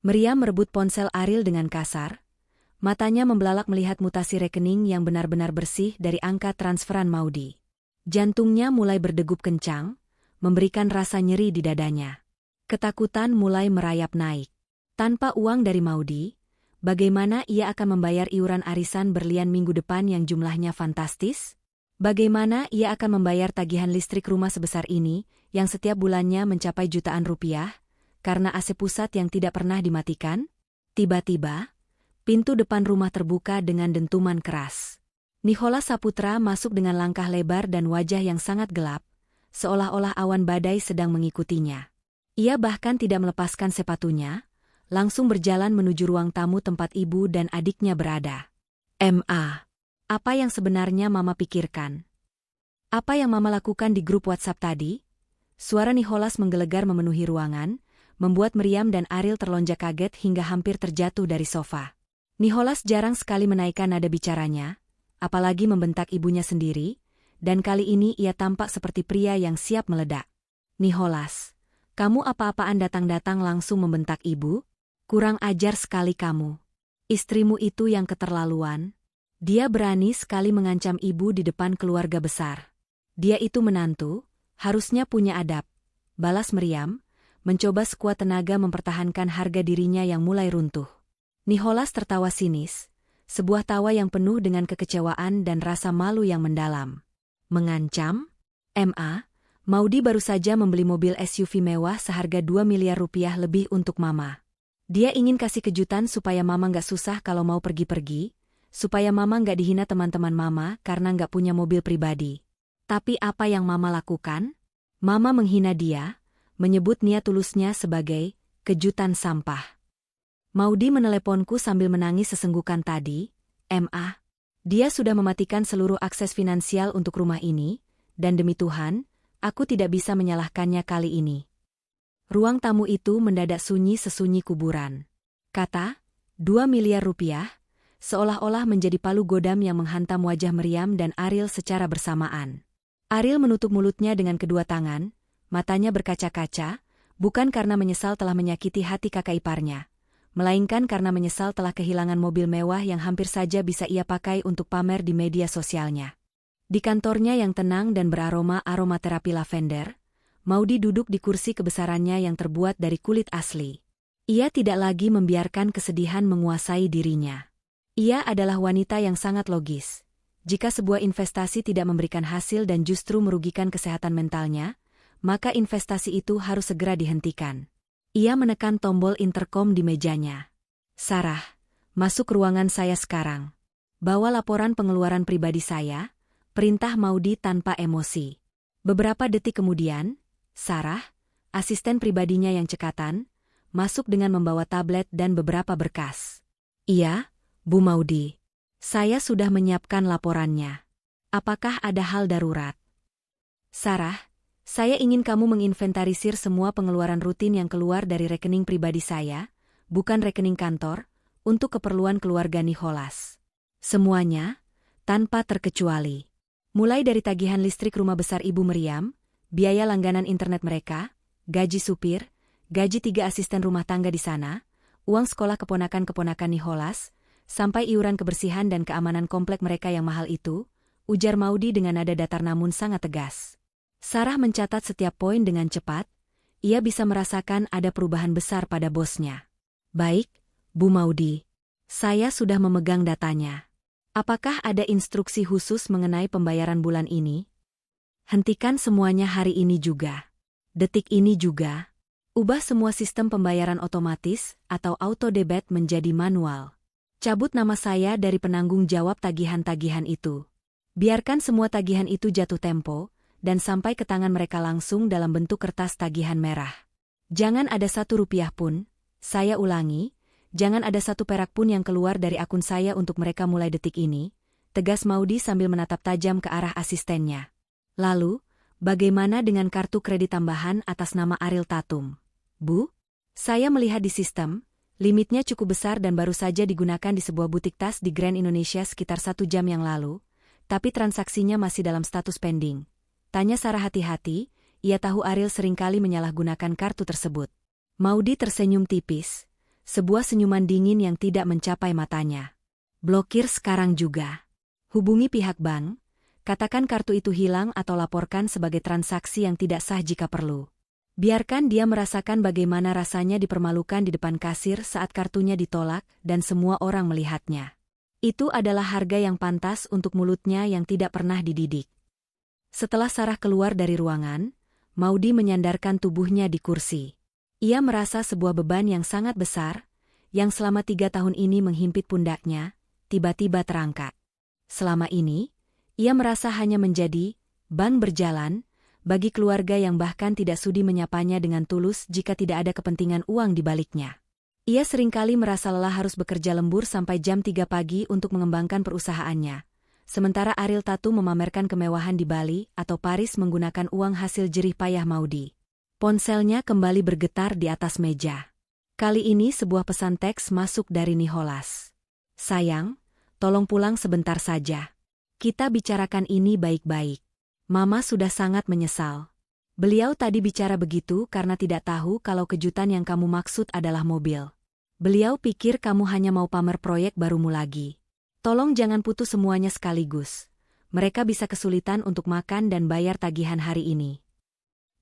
Speaker 1: Meriam merebut ponsel Ariel dengan kasar. Matanya membelalak melihat mutasi rekening yang benar-benar bersih dari angka transferan Maudy. Jantungnya mulai berdegup kencang, memberikan rasa nyeri di dadanya. Ketakutan mulai merayap naik. Tanpa uang dari Maudy, bagaimana ia akan membayar iuran arisan berlian minggu depan yang jumlahnya fantastis? Bagaimana ia akan membayar tagihan listrik rumah sebesar ini, yang setiap bulannya mencapai jutaan rupiah, karena AC pusat yang tidak pernah dimatikan? Tiba-tiba, pintu depan rumah terbuka dengan dentuman keras. Nicholas Saputra masuk dengan langkah lebar dan wajah yang sangat gelap, seolah-olah awan badai sedang mengikutinya. Ia bahkan tidak melepaskan sepatunya, langsung berjalan menuju ruang tamu tempat ibu dan adiknya berada. "Ma, apa yang sebenarnya Mama pikirkan? Apa yang Mama lakukan di grup WhatsApp tadi?" Suara Nicholas menggelegar memenuhi ruangan, membuat Meriam dan Ariel terlonjak kaget hingga hampir terjatuh dari sofa. Nicholas jarang sekali menaikkan nada bicaranya, apalagi membentak ibunya sendiri, dan kali ini ia tampak seperti pria yang siap meledak. "Nicholas, kamu apa-apaan datang-datang langsung membentak ibu? Kurang ajar sekali kamu. Istrimu itu yang keterlaluan. Dia berani sekali mengancam ibu di depan keluarga besar. Dia itu menantu, harusnya punya adab," balas Meriam, mencoba sekuat tenaga mempertahankan harga dirinya yang mulai runtuh. Nicholas tertawa sinis, sebuah tawa yang penuh dengan kekecewaan dan rasa malu yang mendalam. Mengancam? Ma, Maudy baru saja membeli mobil SUV mewah seharga 2 miliar rupiah lebih untuk Mama. Dia ingin kasih kejutan supaya Mama nggak susah kalau mau pergi-pergi, supaya Mama nggak dihina teman-teman Mama karena nggak punya mobil pribadi. Tapi apa yang Mama lakukan? Mama menghina dia, menyebut niat tulusnya sebagai kejutan sampah. Maudy meneleponku sambil menangis sesenggukan tadi. Ma, dia sudah mematikan seluruh akses finansial untuk rumah ini, dan demi Tuhan, aku tidak bisa menyalahkannya kali ini. Ruang tamu itu mendadak sunyi sesunyi kuburan. Kata, 2 miliar rupiah, seolah-olah menjadi palu godam yang menghantam wajah Meriam dan Ariel secara bersamaan. Ariel menutup mulutnya dengan kedua tangan, matanya berkaca-kaca, bukan karena menyesal telah menyakiti hati kakak iparnya, melainkan karena menyesal telah kehilangan mobil mewah yang hampir saja bisa ia pakai untuk pamer di media sosialnya. Di kantornya yang tenang dan beraroma aromaterapi lavender, Maudy duduk di kursi kebesarannya yang terbuat dari kulit asli. Ia tidak lagi membiarkan kesedihan menguasai dirinya. Ia adalah wanita yang sangat logis. Jika sebuah investasi tidak memberikan hasil dan justru merugikan kesehatan mentalnya, maka investasi itu harus segera dihentikan. Ia menekan tombol interkom di mejanya. Sarah, masuk ruangan saya sekarang. Bawa laporan pengeluaran pribadi saya, perintah Maudy tanpa emosi. Beberapa detik kemudian, Sarah, asisten pribadinya yang cekatan, masuk dengan membawa tablet dan beberapa berkas. Iya, Bu Maudy. Saya sudah menyiapkan laporannya. Apakah ada hal darurat? Sarah, saya ingin kamu menginventarisir semua pengeluaran rutin yang keluar dari rekening pribadi saya, bukan rekening kantor, untuk keperluan keluarga Nicholas. Semuanya, tanpa terkecuali. Mulai dari tagihan listrik rumah besar Ibu Meriam, biaya langganan internet mereka, gaji supir, gaji 3 asisten rumah tangga di sana, uang sekolah keponakan-keponakan Nicholas, sampai iuran kebersihan dan keamanan komplek mereka yang mahal itu, ujar Maudy dengan nada datar namun sangat tegas. Sarah mencatat setiap poin dengan cepat, ia bisa merasakan ada perubahan besar pada bosnya. Baik, Bu Maudy. Saya sudah memegang datanya. Apakah ada instruksi khusus mengenai pembayaran bulan ini? Hentikan semuanya hari ini juga. Detik ini juga. Ubah semua sistem pembayaran otomatis atau auto debit menjadi manual. Cabut nama saya dari penanggung jawab tagihan-tagihan itu. Biarkan semua tagihan itu jatuh tempo, dan sampai ke tangan mereka langsung dalam bentuk kertas tagihan merah. Jangan ada 1 rupiah pun, saya ulangi, jangan ada 1 perak pun yang keluar dari akun saya untuk mereka mulai detik ini, tegas Maudy sambil menatap tajam ke arah asistennya. Lalu, bagaimana dengan kartu kredit tambahan atas nama Ariel Tatum? Bu, saya melihat di sistem, limitnya cukup besar dan baru saja digunakan di sebuah butik tas di Grand Indonesia sekitar 1 jam yang lalu, tapi transaksinya masih dalam status pending. Tanya Sarah hati-hati, ia tahu Ariel seringkali menyalahgunakan kartu tersebut. Maudy tersenyum tipis, sebuah senyuman dingin yang tidak mencapai matanya. Blokir sekarang juga. Hubungi pihak bank, katakan kartu itu hilang atau laporkan sebagai transaksi yang tidak sah jika perlu. Biarkan dia merasakan bagaimana rasanya dipermalukan di depan kasir saat kartunya ditolak dan semua orang melihatnya. Itu adalah harga yang pantas untuk mulutnya yang tidak pernah dididik. Setelah Sarah keluar dari ruangan, Maudy menyandarkan tubuhnya di kursi. Ia merasa sebuah beban yang sangat besar, yang selama 3 tahun ini menghimpit pundaknya, tiba-tiba terangkat. Selama ini, ia merasa hanya menjadi ban berjalan, bagi keluarga yang bahkan tidak sudi menyapanya dengan tulus jika tidak ada kepentingan uang di baliknya. Ia seringkali merasa lelah harus bekerja lembur sampai jam 3 pagi untuk mengembangkan perusahaannya, sementara Ariel Tatum memamerkan kemewahan di Bali atau Paris menggunakan uang hasil jerih payah Maudy. Ponselnya kembali bergetar di atas meja. Kali ini sebuah pesan teks masuk dari Nicholas. Sayang, tolong pulang sebentar saja. Kita bicarakan ini baik-baik. Mama sudah sangat menyesal. Beliau tadi bicara begitu karena tidak tahu kalau kejutan yang kamu maksud adalah mobil. Beliau pikir kamu hanya mau pamer proyek barumu lagi. Tolong jangan putus semuanya sekaligus. Mereka bisa kesulitan untuk makan dan bayar tagihan hari ini.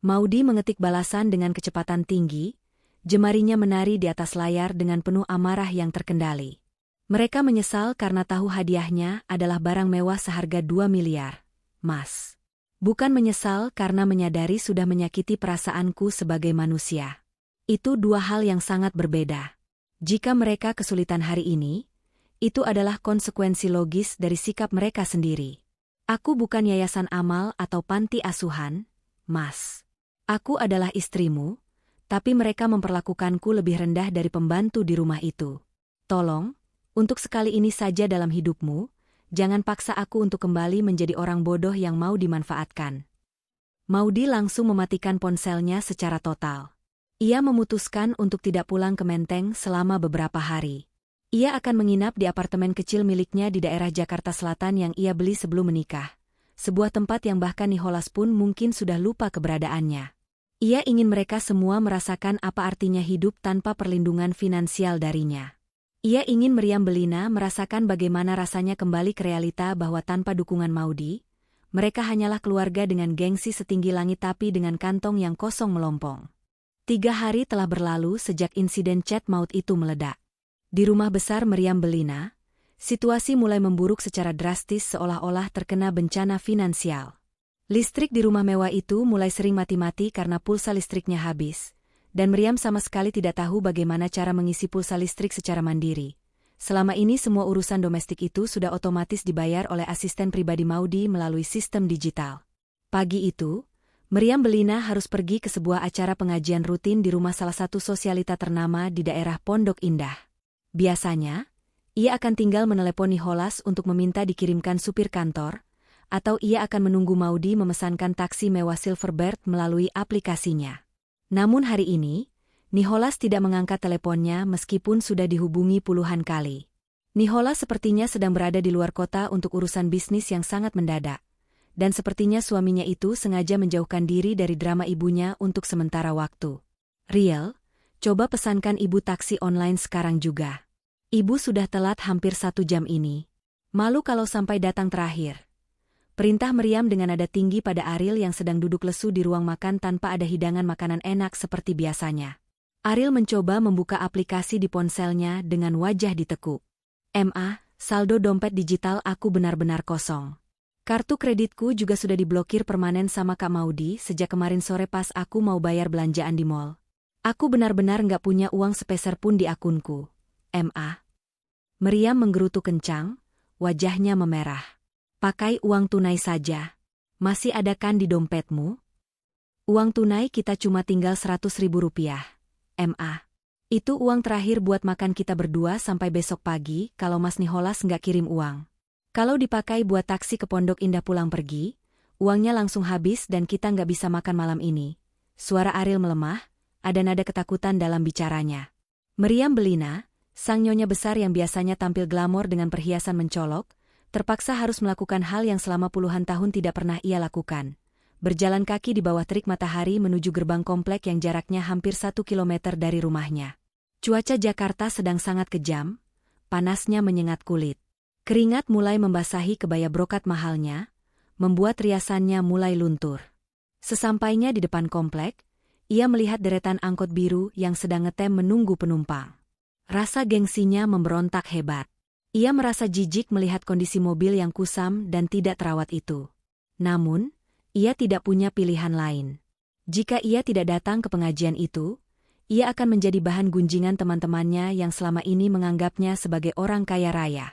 Speaker 1: Maudy mengetik balasan dengan kecepatan tinggi, jemarinya menari di atas layar dengan penuh amarah yang terkendali. Mereka menyesal karena tahu hadiahnya adalah barang mewah seharga 2 miliar, Mas. Bukan menyesal karena menyadari sudah menyakiti perasaanku sebagai manusia. Itu dua hal yang sangat berbeda. Jika mereka kesulitan hari ini, itu adalah konsekuensi logis dari sikap mereka sendiri. Aku bukan yayasan amal atau panti asuhan, Mas. Aku adalah istrimu, tapi mereka memperlakukanku lebih rendah dari pembantu di rumah itu. Tolong, untuk sekali ini saja dalam hidupmu, jangan paksa aku untuk kembali menjadi orang bodoh yang mau dimanfaatkan. Maudy langsung mematikan ponselnya secara total. Ia memutuskan untuk tidak pulang ke Menteng selama beberapa hari. Ia akan menginap di apartemen kecil miliknya di daerah Jakarta Selatan yang ia beli sebelum menikah. Sebuah tempat yang bahkan Nicholas pun mungkin sudah lupa keberadaannya. Ia ingin mereka semua merasakan apa artinya hidup tanpa perlindungan finansial darinya. Ia ingin Meriam Bellina merasakan bagaimana rasanya kembali ke realita bahwa tanpa dukungan Maudy, mereka hanyalah keluarga dengan gengsi setinggi langit tapi dengan kantong yang kosong melompong. 3 hari telah berlalu sejak insiden chat maut itu meledak. Di rumah besar Meriam Bellina, situasi mulai memburuk secara drastis seolah-olah terkena bencana finansial. Listrik di rumah mewah itu mulai sering mati-mati karena pulsa listriknya habis, dan Meriam sama sekali tidak tahu bagaimana cara mengisi pulsa listrik secara mandiri. Selama ini semua urusan domestik itu sudah otomatis dibayar oleh asisten pribadi Maudy melalui sistem digital. Pagi itu, Meriam Bellina harus pergi ke sebuah acara pengajian rutin di rumah salah satu sosialita ternama di daerah Pondok Indah. Biasanya, ia akan tinggal menelepon Nicholas untuk meminta dikirimkan supir kantor, atau ia akan menunggu Maudy memesankan taksi mewah Silverbird melalui aplikasinya. Namun hari ini, Nicholas tidak mengangkat teleponnya meskipun sudah dihubungi puluhan kali. Nicholas sepertinya sedang berada di luar kota untuk urusan bisnis yang sangat mendadak. Dan sepertinya suaminya itu sengaja menjauhkan diri dari drama ibunya untuk sementara waktu. Riel, coba pesankan ibu taksi online sekarang juga. Ibu sudah telat hampir 1 jam ini. Malu kalau sampai datang terakhir. Perintah Meriam dengan nada tinggi pada Ariel yang sedang duduk lesu di ruang makan tanpa ada hidangan makanan enak seperti biasanya. Ariel mencoba membuka aplikasi di ponselnya dengan wajah ditekuk. Saldo dompet digital aku benar-benar kosong. Kartu kreditku juga sudah diblokir permanen sama Kak Maudy sejak kemarin sore pas aku mau bayar belanjaan di mall. Aku benar-benar nggak punya uang sepeser pun di akunku. Meriam menggerutu kencang, wajahnya memerah. Pakai uang tunai saja. Masih ada kan di dompetmu? Uang tunai kita cuma tinggal 100.000 rupiah. Itu uang terakhir buat makan kita berdua sampai besok pagi kalau Mas Nicholas nggak kirim uang. Kalau dipakai buat taksi ke Pondok Indah pulang pergi, uangnya langsung habis dan kita nggak bisa makan malam ini. Suara Ariel melemah, ada nada ketakutan dalam bicaranya. Meriam Bellina, sang nyonya besar yang biasanya tampil glamor dengan perhiasan mencolok, terpaksa harus melakukan hal yang selama puluhan tahun tidak pernah ia lakukan. Berjalan kaki di bawah terik matahari menuju gerbang komplek yang jaraknya hampir 1 kilometer dari rumahnya. Cuaca Jakarta sedang sangat kejam, panasnya menyengat kulit. Keringat mulai membasahi kebaya brokat mahalnya, membuat riasannya mulai luntur. Sesampainya di depan komplek, ia melihat deretan angkot biru yang sedang ngetem menunggu penumpang. Rasa gengsinya memberontak hebat. Ia merasa jijik melihat kondisi mobil yang kusam dan tidak terawat itu. Namun, ia tidak punya pilihan lain. Jika ia tidak datang ke pengajian itu, ia akan menjadi bahan gunjingan teman-temannya yang selama ini menganggapnya sebagai orang kaya raya.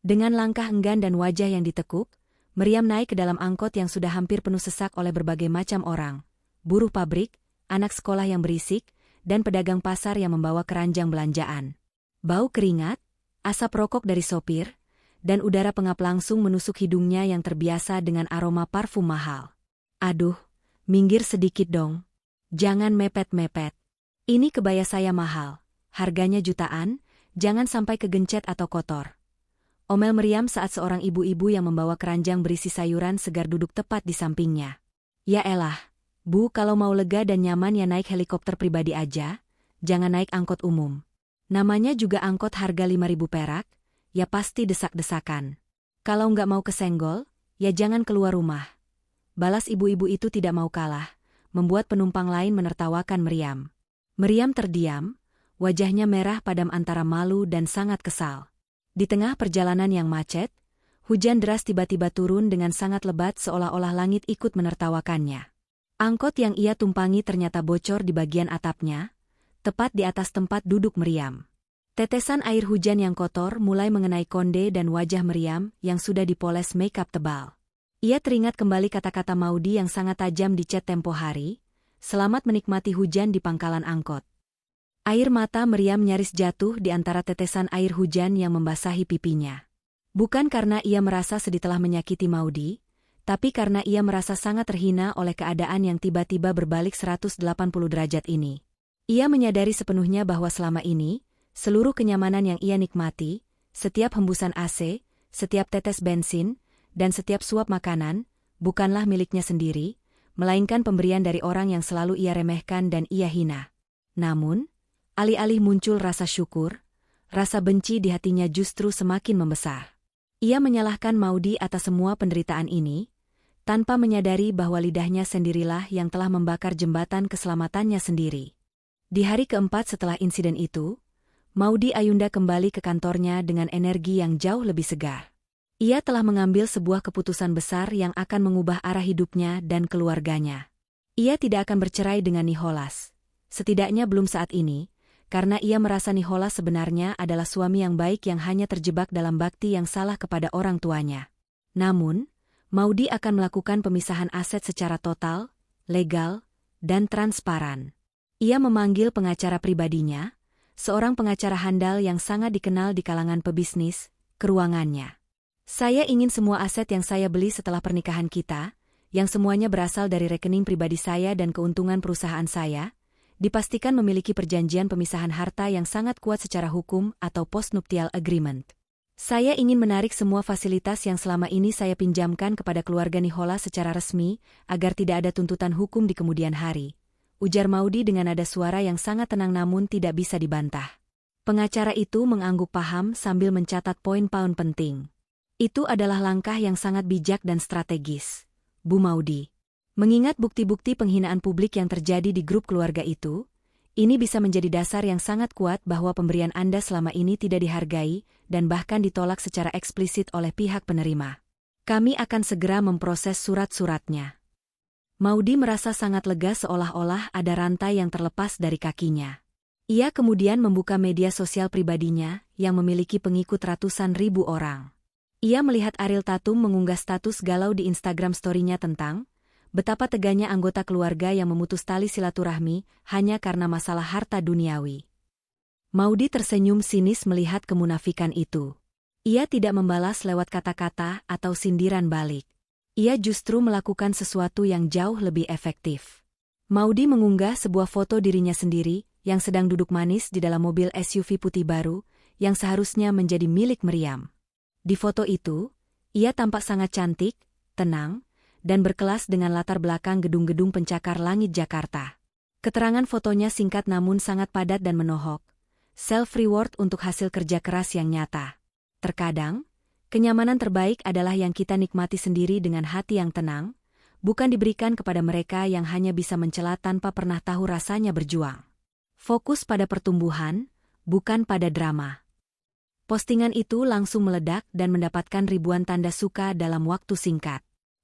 Speaker 1: Dengan langkah enggan dan wajah yang ditekuk, Meriam naik ke dalam angkot yang sudah hampir penuh sesak oleh berbagai macam orang. Buruh pabrik, anak sekolah yang berisik, dan pedagang pasar yang membawa keranjang belanjaan. Bau keringat, asap rokok dari sopir, dan udara pengap langsung menusuk hidungnya yang terbiasa dengan aroma parfum mahal. Aduh, minggir sedikit dong. Jangan mepet-mepet. Ini kebaya saya mahal, harganya jutaan, jangan sampai kegencet atau kotor. Omel Meriam saat seorang ibu-ibu yang membawa keranjang berisi sayuran segar duduk tepat di sampingnya. Ya elah, Bu, kalau mau lega dan nyaman ya naik helikopter pribadi aja, jangan naik angkot umum. Namanya juga angkot harga 5.000 perak, ya pasti desak-desakan. Kalau nggak mau kesenggol, ya jangan keluar rumah. Balas ibu-ibu itu tidak mau kalah, membuat penumpang lain menertawakan Meriam. Meriam terdiam, wajahnya merah padam antara malu dan sangat kesal. Di tengah perjalanan yang macet, hujan deras tiba-tiba turun dengan sangat lebat seolah-olah langit ikut menertawakannya. Angkot yang ia tumpangi ternyata bocor di bagian atapnya, tepat di atas tempat duduk Meriam. Tetesan air hujan yang kotor mulai mengenai konde dan wajah Meriam yang sudah dipoles makeup tebal. Ia teringat kembali kata-kata Maudy yang sangat tajam di chat tempo hari, "Selamat menikmati hujan di pangkalan angkot." Air mata Meriam nyaris jatuh di antara tetesan air hujan yang membasahi pipinya. Bukan karena ia merasa sedih telah menyakiti Maudy, tapi karena ia merasa sangat terhina oleh keadaan yang tiba-tiba berbalik 180 derajat ini. Ia menyadari sepenuhnya bahwa selama ini, seluruh kenyamanan yang ia nikmati, setiap hembusan AC, setiap tetes bensin, dan setiap suap makanan, bukanlah miliknya sendiri, melainkan pemberian dari orang yang selalu ia remehkan dan ia hina. Namun, alih-alih muncul rasa syukur, rasa benci di hatinya justru semakin membesar. Ia menyalahkan Maudy atas semua penderitaan ini, tanpa menyadari bahwa lidahnya sendirilah yang telah membakar jembatan keselamatannya sendiri. Di hari keempat setelah insiden itu, Maudy Ayunda kembali ke kantornya dengan energi yang jauh lebih segar. Ia telah mengambil sebuah keputusan besar yang akan mengubah arah hidupnya dan keluarganya. Ia tidak akan bercerai dengan Nicholas, setidaknya belum saat ini, karena ia merasa Nicholas sebenarnya adalah suami yang baik yang hanya terjebak dalam bakti yang salah kepada orang tuanya. Namun, Maudy akan melakukan pemisahan aset secara total, legal, dan transparan. Ia memanggil pengacara pribadinya, seorang pengacara handal yang sangat dikenal di kalangan pebisnis, ke ruangannya. "Saya ingin semua aset yang saya beli setelah pernikahan kita, yang semuanya berasal dari rekening pribadi saya dan keuntungan perusahaan saya, dipastikan memiliki perjanjian pemisahan harta yang sangat kuat secara hukum atau postnuptial agreement. Saya ingin menarik semua fasilitas yang selama ini saya pinjamkan kepada keluarga Nicholas secara resmi, agar tidak ada tuntutan hukum di kemudian hari," ujar Maudy dengan nada suara yang sangat tenang namun tidak bisa dibantah. Pengacara itu mengangguk paham sambil mencatat poin-poin penting. "Itu adalah langkah yang sangat bijak dan strategis, Bu Maudy. Mengingat bukti-bukti penghinaan publik yang terjadi di grup keluarga itu, ini bisa menjadi dasar yang sangat kuat bahwa pemberian Anda selama ini tidak dihargai dan bahkan ditolak secara eksplisit oleh pihak penerima. Kami akan segera memproses surat-suratnya." Maudy merasa sangat lega seolah-olah ada rantai yang terlepas dari kakinya. Ia kemudian membuka media sosial pribadinya yang memiliki pengikut ratusan ribu orang. Ia melihat Ariel Tatum mengunggah status galau di Instagram story-nya tentang betapa teganya anggota keluarga yang memutus tali silaturahmi hanya karena masalah harta duniawi. Maudy tersenyum sinis melihat kemunafikan itu. Ia tidak membalas lewat kata-kata atau sindiran balik. Ia justru melakukan sesuatu yang jauh lebih efektif. Maudy mengunggah sebuah foto dirinya sendiri yang sedang duduk manis di dalam mobil SUV putih baru yang seharusnya menjadi milik Meriam. Di foto itu, ia tampak sangat cantik, tenang, dan berkelas dengan latar belakang gedung-gedung pencakar langit Jakarta. Keterangan fotonya singkat namun sangat padat dan menohok. Self-reward untuk hasil kerja keras yang nyata. Terkadang, kenyamanan terbaik adalah yang kita nikmati sendiri dengan hati yang tenang, bukan diberikan kepada mereka yang hanya bisa mencela tanpa pernah tahu rasanya berjuang. Fokus pada pertumbuhan, bukan pada drama. Postingan itu langsung meledak dan mendapatkan ribuan tanda suka dalam waktu singkat.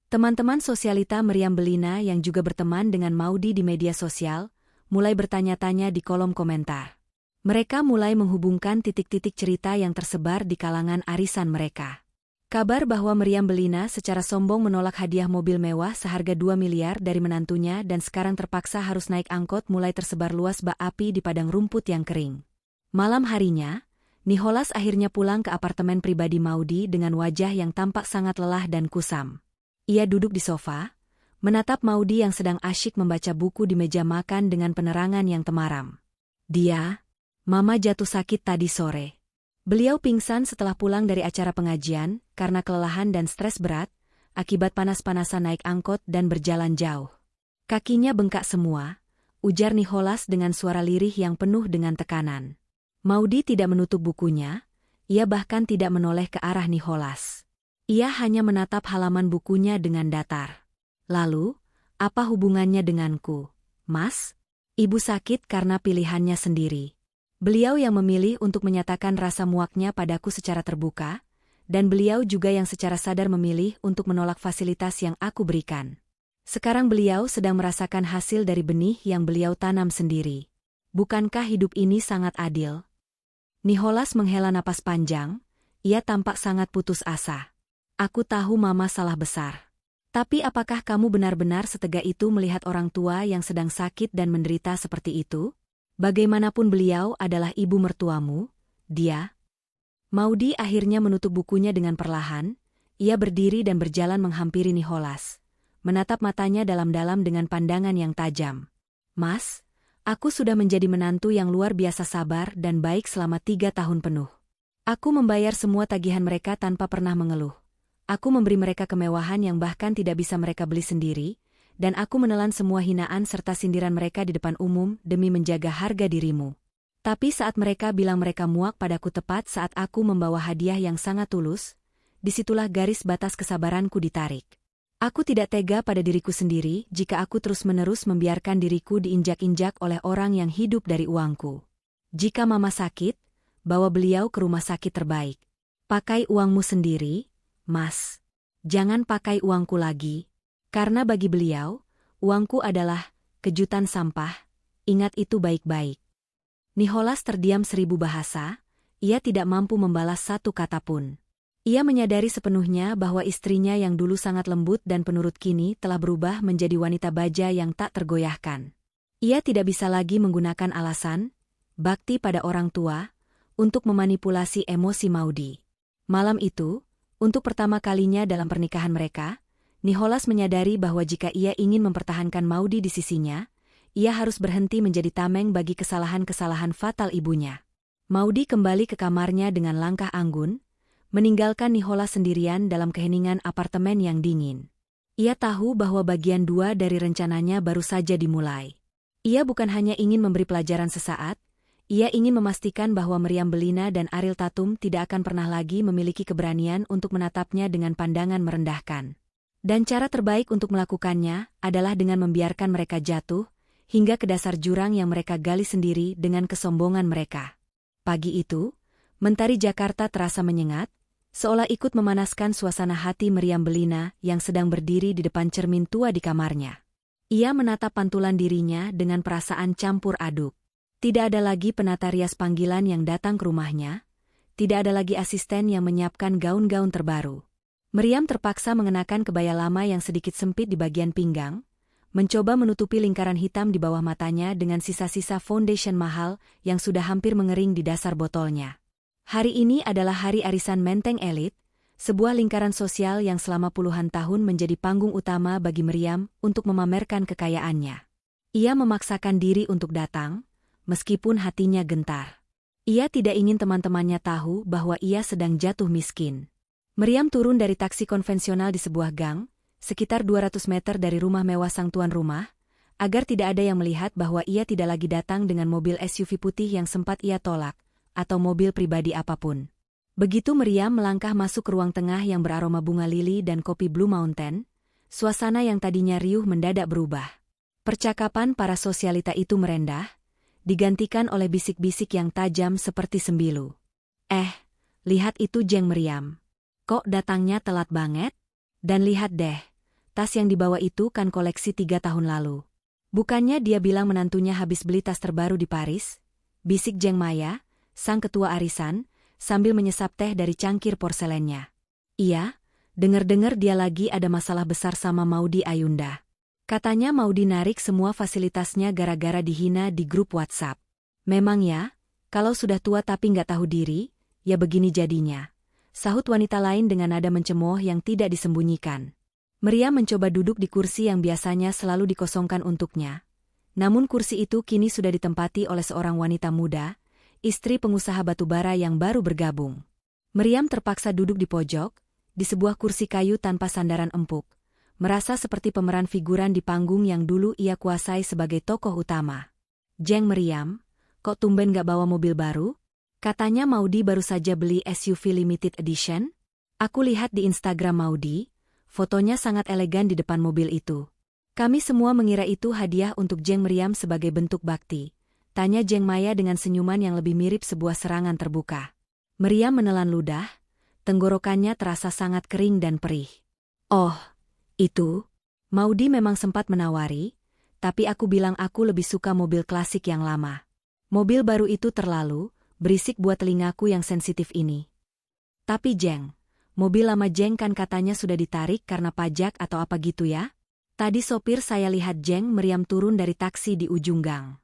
Speaker 1: Teman-teman sosialita Meriam Bellina yang juga berteman dengan Maudy di media sosial, mulai bertanya-tanya di kolom komentar. Mereka mulai menghubungkan titik-titik cerita yang tersebar di kalangan arisan mereka. Kabar bahwa Meriam Bellina secara sombong menolak hadiah mobil mewah seharga 2 miliar dari menantunya dan sekarang terpaksa harus naik angkot mulai tersebar luas bak api di padang rumput yang kering. Malam harinya, Nicholas akhirnya pulang ke apartemen pribadi Maudy dengan wajah yang tampak sangat lelah dan kusam. Ia duduk di sofa, menatap Maudy yang sedang asyik membaca buku di meja makan dengan penerangan yang temaram. Mama jatuh sakit tadi sore. Beliau pingsan setelah pulang dari acara pengajian karena kelelahan dan stres berat, akibat panas-panasan naik angkot dan berjalan jauh. Kakinya bengkak semua, ujar Nicholas dengan suara lirih yang penuh dengan tekanan. Maudy tidak menutup bukunya, ia bahkan tidak menoleh ke arah Nicholas. Ia hanya menatap halaman bukunya dengan datar. "Lalu, apa hubungannya denganku, Mas? Ibu sakit karena pilihannya sendiri. Beliau yang memilih untuk menyatakan rasa muaknya padaku secara terbuka, dan beliau juga yang secara sadar memilih untuk menolak fasilitas yang aku berikan. Sekarang beliau sedang merasakan hasil dari benih yang beliau tanam sendiri. Bukankah hidup ini sangat adil? Nicholas menghela napas panjang, ia tampak sangat putus asa. Aku tahu Mama salah besar. Tapi apakah kamu benar-benar setega itu melihat orang tua yang sedang sakit dan menderita seperti itu? Bagaimanapun beliau adalah ibu mertuamu, dia. Maudy akhirnya menutup bukunya dengan perlahan, ia berdiri dan berjalan menghampiri Nicholas, menatap matanya dalam-dalam dengan pandangan yang tajam. Mas, aku sudah menjadi menantu yang luar biasa sabar dan baik selama 3 tahun penuh. Aku membayar semua tagihan mereka tanpa pernah mengeluh. Aku memberi mereka kemewahan yang bahkan tidak bisa mereka beli sendiri, dan aku menelan semua hinaan serta sindiran mereka di depan umum demi menjaga harga dirimu. Tapi saat mereka bilang mereka muak padaku tepat saat aku membawa hadiah yang sangat tulus, disitulah garis batas kesabaranku ditarik. Aku tidak tega pada diriku sendiri jika aku terus-menerus membiarkan diriku diinjak-injak oleh orang yang hidup dari uangku. Jika Mama sakit, bawa beliau ke rumah sakit terbaik. Pakai uangmu sendiri, Mas. Jangan pakai uangku lagi. Karena bagi beliau, uangku adalah kejutan sampah, ingat itu baik-baik. Nicholas terdiam 1000 bahasa, ia tidak mampu membalas satu kata pun. Ia menyadari sepenuhnya bahwa istrinya yang dulu sangat lembut dan penurut kini telah berubah menjadi wanita baja yang tak tergoyahkan. Ia tidak bisa lagi menggunakan alasan, bakti pada orang tua, untuk memanipulasi emosi Maudy. Malam itu, untuk pertama kalinya dalam pernikahan mereka, Nicholas menyadari bahwa jika ia ingin mempertahankan Maudy di sisinya, ia harus berhenti menjadi tameng bagi kesalahan-kesalahan fatal ibunya. Maudy kembali ke kamarnya dengan langkah anggun, meninggalkan Nicholas sendirian dalam keheningan apartemen yang dingin. Ia tahu bahwa bagian 2 dari rencananya baru saja dimulai. Ia bukan hanya ingin memberi pelajaran sesaat, ia ingin memastikan bahwa Meriam Bellina dan Ariel Tatum tidak akan pernah lagi memiliki keberanian untuk menatapnya dengan pandangan merendahkan. Dan cara terbaik untuk melakukannya adalah dengan membiarkan mereka jatuh, hingga ke dasar jurang yang mereka gali sendiri dengan kesombongan mereka. Pagi itu, mentari Jakarta terasa menyengat, seolah ikut memanaskan suasana hati Meriam Bellina yang sedang berdiri di depan cermin tua di kamarnya. Ia menatap pantulan dirinya dengan perasaan campur aduk. Tidak ada lagi penata rias panggilan yang datang ke rumahnya, tidak ada lagi asisten yang menyiapkan gaun-gaun terbaru. Meriam terpaksa mengenakan kebaya lama yang sedikit sempit di bagian pinggang, mencoba menutupi lingkaran hitam di bawah matanya dengan sisa-sisa foundation mahal yang sudah hampir mengering di dasar botolnya. Hari ini adalah hari arisan Menteng Elit, sebuah lingkaran sosial yang selama puluhan tahun menjadi panggung utama bagi Meriam untuk memamerkan kekayaannya. Ia memaksakan diri untuk datang, meskipun hatinya gentar. Ia tidak ingin teman-temannya tahu bahwa ia sedang jatuh miskin. Meriam turun dari taksi konvensional di sebuah gang, sekitar 200 meter dari rumah mewah sang tuan rumah, agar tidak ada yang melihat bahwa ia tidak lagi datang dengan mobil SUV putih yang sempat ia tolak, atau mobil pribadi apapun. Begitu Meriam melangkah masuk ke ruang tengah yang beraroma bunga lili dan kopi Blue Mountain, suasana yang tadinya riuh mendadak berubah. Percakapan para sosialita itu merendah, digantikan oleh bisik-bisik yang tajam seperti sembilu. Lihat itu Jeng Meriam. Kok datangnya telat banget? Dan lihat deh, tas yang dibawa itu kan koleksi 3 tahun lalu. Bukannya dia bilang menantunya habis beli tas terbaru di Paris? Bisik Jeng Maya, sang ketua arisan, sambil menyesap teh dari cangkir porselennya. Iya, dengar-dengar dia lagi ada masalah besar sama Maudy Ayunda. Katanya Maudy narik semua fasilitasnya gara-gara dihina di grup WhatsApp. Memang ya, kalau sudah tua tapi nggak tahu diri, ya begini jadinya. Sahut wanita lain dengan nada mencemooh yang tidak disembunyikan. Meriam mencoba duduk di kursi yang biasanya selalu dikosongkan untuknya. Namun kursi itu kini sudah ditempati oleh seorang wanita muda, istri pengusaha batubara yang baru bergabung. Meriam terpaksa duduk di pojok, di sebuah kursi kayu tanpa sandaran empuk, merasa seperti pemeran figuran di panggung yang dulu ia kuasai sebagai tokoh utama. Jeng Meriam, kok tumben gak bawa mobil baru? Katanya Maudy baru saja beli SUV limited edition? Aku lihat di Instagram Maudy, fotonya sangat elegan di depan mobil itu. Kami semua mengira itu hadiah untuk Jeng Meriam sebagai bentuk bakti. Tanya Jeng Maya dengan senyuman yang lebih mirip sebuah serangan terbuka. Meriam menelan ludah, tenggorokannya terasa sangat kering dan perih. Oh, itu? Maudi memang sempat menawari, tapi aku bilang aku lebih suka mobil klasik yang lama. Mobil baru itu terlalu berisik buat telingaku yang sensitif ini. Tapi Jeng, mobil lama Jeng kan katanya sudah ditarik karena pajak atau apa gitu ya? Tadi sopir saya lihat Jeng meriam turun dari taksi di ujung gang.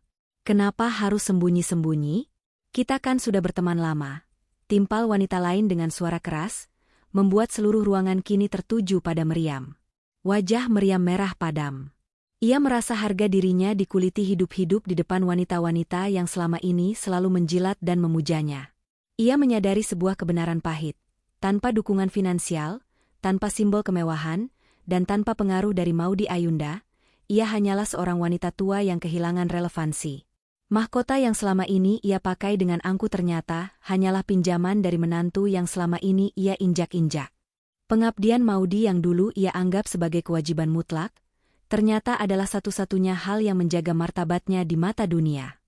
Speaker 1: Kenapa harus sembunyi-sembunyi? Kita kan sudah berteman lama. Timpal wanita lain dengan suara keras, membuat seluruh ruangan kini tertuju pada Meriam. Wajah Meriam merah padam. Ia merasa harga dirinya dikuliti hidup-hidup di depan wanita-wanita yang selama ini selalu menjilat dan memujanya. Ia menyadari sebuah kebenaran pahit. Tanpa dukungan finansial, tanpa simbol kemewahan, dan tanpa pengaruh dari Maudy Ayunda, ia hanyalah seorang wanita tua yang kehilangan relevansi. Mahkota yang selama ini ia pakai dengan angkuh ternyata hanyalah pinjaman dari menantu yang selama ini ia injak-injak. Pengabdian Maudy yang dulu ia anggap sebagai kewajiban mutlak, ternyata adalah satu-satunya hal yang menjaga martabatnya di mata dunia.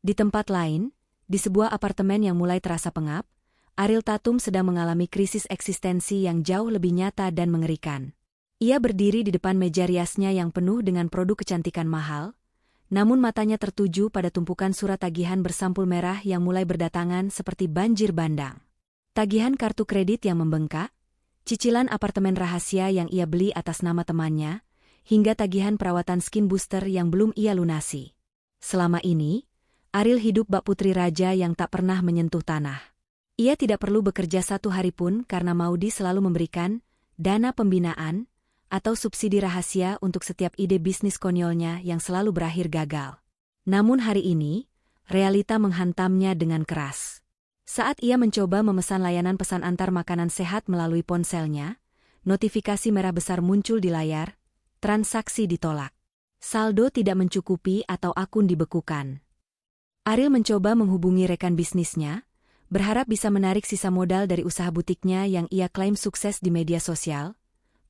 Speaker 1: Di tempat lain, di sebuah apartemen yang mulai terasa pengap, Ariel Tatum sedang mengalami krisis eksistensi yang jauh lebih nyata dan mengerikan. Ia berdiri di depan meja riasnya yang penuh dengan produk kecantikan mahal, namun matanya tertuju pada tumpukan surat tagihan bersampul merah yang mulai berdatangan seperti banjir bandang. Tagihan kartu kredit yang membengkak, cicilan apartemen rahasia yang ia beli atas nama temannya, hingga tagihan perawatan skin booster yang belum ia lunasi. Selama ini, Ariel hidup bak putri raja yang tak pernah menyentuh tanah. Ia tidak perlu bekerja satu hari pun karena Maudy selalu memberikan dana pembinaan atau subsidi rahasia untuk setiap ide bisnis konyolnya yang selalu berakhir gagal. Namun hari ini, realita menghantamnya dengan keras. Saat ia mencoba memesan layanan pesan antar makanan sehat melalui ponselnya, notifikasi merah besar muncul di layar, transaksi ditolak. Saldo tidak mencukupi atau akun dibekukan. Ariel mencoba menghubungi rekan bisnisnya, berharap bisa menarik sisa modal dari usaha butiknya yang ia klaim sukses di media sosial,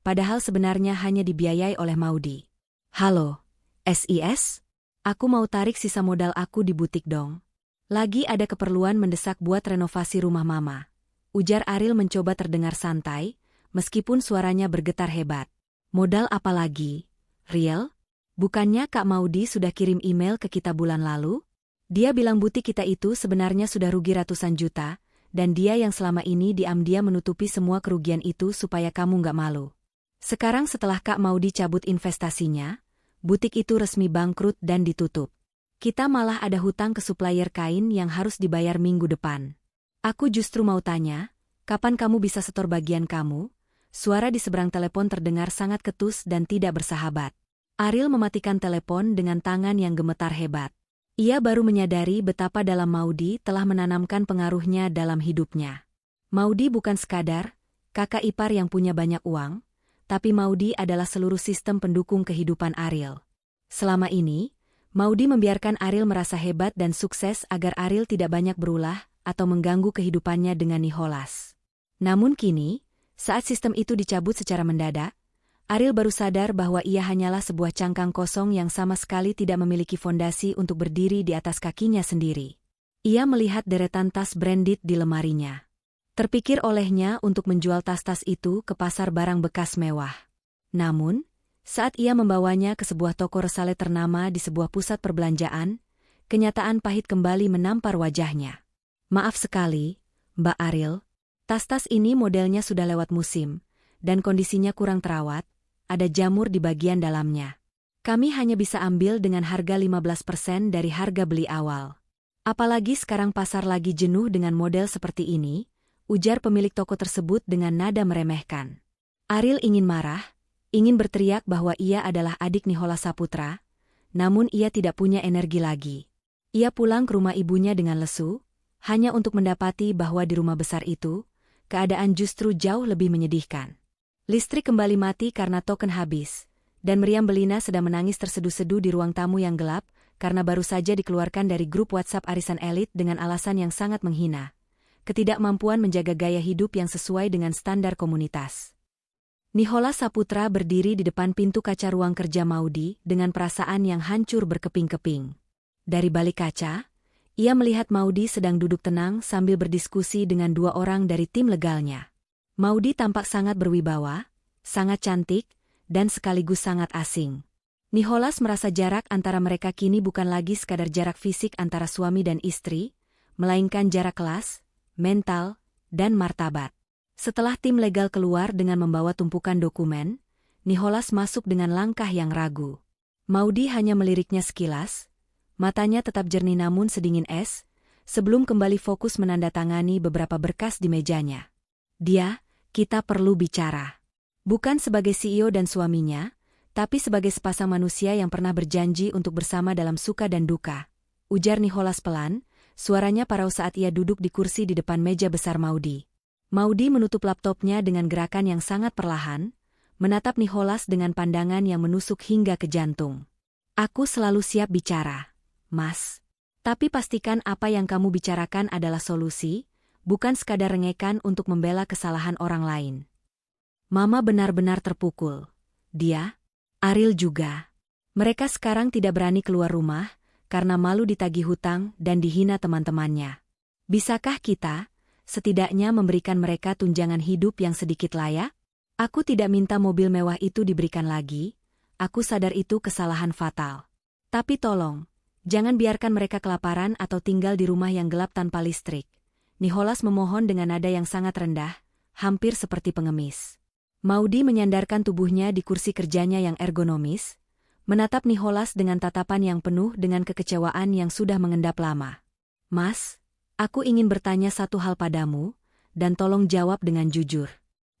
Speaker 1: padahal sebenarnya hanya dibiayai oleh Maudy. Halo, SIS? Aku mau tarik sisa modal aku di butik dong. Lagi ada keperluan mendesak buat renovasi rumah mama. Ujar Ariel mencoba terdengar santai, meskipun suaranya bergetar hebat. Modal apa lagi? Riel? Bukannya Kak Maudy sudah kirim email ke kita bulan lalu? Dia bilang butik kita itu sebenarnya sudah rugi ratusan juta, dan dia yang selama ini diam-diam menutupi semua kerugian itu supaya kamu nggak malu. Sekarang setelah Kak Maudy cabut investasinya, butik itu resmi bangkrut dan ditutup. Kita malah ada hutang ke supplier kain yang harus dibayar minggu depan. Aku justru mau tanya, kapan kamu bisa setor bagian kamu? Suara di seberang telepon terdengar sangat ketus dan tidak bersahabat. Ariel mematikan telepon dengan tangan yang gemetar hebat. Ia baru menyadari betapa dalam Maudy telah menanamkan pengaruhnya dalam hidupnya. Maudy bukan sekadar kakak ipar yang punya banyak uang, tapi Maudy adalah seluruh sistem pendukung kehidupan Ariel. Selama ini, Maudy membiarkan Ariel merasa hebat dan sukses agar Ariel tidak banyak berulah atau mengganggu kehidupannya dengan Nicholas. Namun kini, saat sistem itu dicabut secara mendadak, Ariel baru sadar bahwa ia hanyalah sebuah cangkang kosong yang sama sekali tidak memiliki fondasi untuk berdiri di atas kakinya sendiri. Ia melihat deretan tas branded di lemarinya. Terpikir olehnya untuk menjual tas-tas itu ke pasar barang bekas mewah. Namun, saat ia membawanya ke sebuah toko resale ternama di sebuah pusat perbelanjaan, kenyataan pahit kembali menampar wajahnya. Maaf sekali, Mbak Ariel, tas-tas ini modelnya sudah lewat musim, dan kondisinya kurang terawat, ada jamur di bagian dalamnya. Kami hanya bisa ambil dengan harga 15% dari harga beli awal. Apalagi sekarang pasar lagi jenuh dengan model seperti ini, ujar pemilik toko tersebut dengan nada meremehkan. Ariel ingin marah, ingin berteriak bahwa ia adalah adik Nicholas Saputra, namun ia tidak punya energi lagi. Ia pulang ke rumah ibunya dengan lesu, hanya untuk mendapati bahwa di rumah besar itu, keadaan justru jauh lebih menyedihkan. Listrik kembali mati karena token habis, dan Meriam Belina sedang menangis terseduh-seduh di ruang tamu yang gelap karena baru saja dikeluarkan dari grup WhatsApp arisan elit dengan alasan yang sangat menghina. Ketidakmampuan menjaga gaya hidup yang sesuai dengan standar komunitas. Nicholas Saputra berdiri di depan pintu kaca ruang kerja Maudy dengan perasaan yang hancur berkeping-keping. Dari balik kaca, ia melihat Maudy sedang duduk tenang sambil berdiskusi dengan dua orang dari tim legalnya. Maudy tampak sangat berwibawa, sangat cantik, dan sekaligus sangat asing. Nicholas merasa jarak antara mereka kini bukan lagi sekadar jarak fisik antara suami dan istri, melainkan jarak kelas, mental, dan martabat. Setelah tim legal keluar dengan membawa tumpukan dokumen, Nicholas masuk dengan langkah yang ragu. Maudy hanya meliriknya sekilas, matanya tetap jernih namun sedingin es, sebelum kembali fokus menandatangani beberapa berkas di mejanya. Kita perlu bicara. Bukan sebagai CEO dan suaminya, tapi sebagai sepasang manusia yang pernah berjanji untuk bersama dalam suka dan duka, ujar Nicholas pelan, suaranya parau saat ia duduk di kursi di depan meja besar Maudy. Maudy menutup laptopnya dengan gerakan yang sangat perlahan, menatap Nicholas dengan pandangan yang menusuk hingga ke jantung. Aku selalu siap bicara, Mas. Tapi pastikan apa yang kamu bicarakan adalah solusi, bukan sekadar rengekan untuk membela kesalahan orang lain. Mama benar-benar terpukul. Dia, Ariel juga. Mereka sekarang tidak berani keluar rumah, karena malu ditagih hutang dan dihina teman-temannya. Bisakah kita, setidaknya memberikan mereka tunjangan hidup yang sedikit layak? Aku tidak minta mobil mewah itu diberikan lagi, aku sadar itu kesalahan fatal. Tapi tolong, jangan biarkan mereka kelaparan atau tinggal di rumah yang gelap tanpa listrik. Nicholas memohon dengan nada yang sangat rendah, hampir seperti pengemis. Maudy menyandarkan tubuhnya di kursi kerjanya yang ergonomis, menatap Nicholas dengan tatapan yang penuh dengan kekecewaan yang sudah mengendap lama. Mas, aku ingin bertanya satu hal padamu, dan tolong jawab dengan jujur.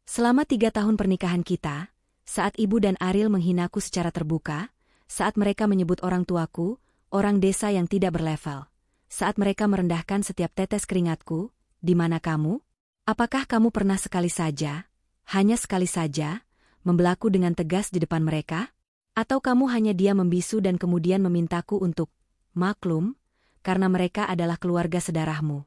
Speaker 1: Selama 3 tahun pernikahan kita, saat ibu dan Ariel menghinaku secara terbuka, saat mereka menyebut orang tuaku, orang desa yang tidak berlevel, saat mereka merendahkan setiap tetes keringatku, di mana kamu? Apakah kamu pernah sekali saja, hanya sekali saja, membelaku dengan tegas di depan mereka? Atau kamu hanya diam membisu dan kemudian memintaku untuk maklum, karena mereka adalah keluarga sedarahmu?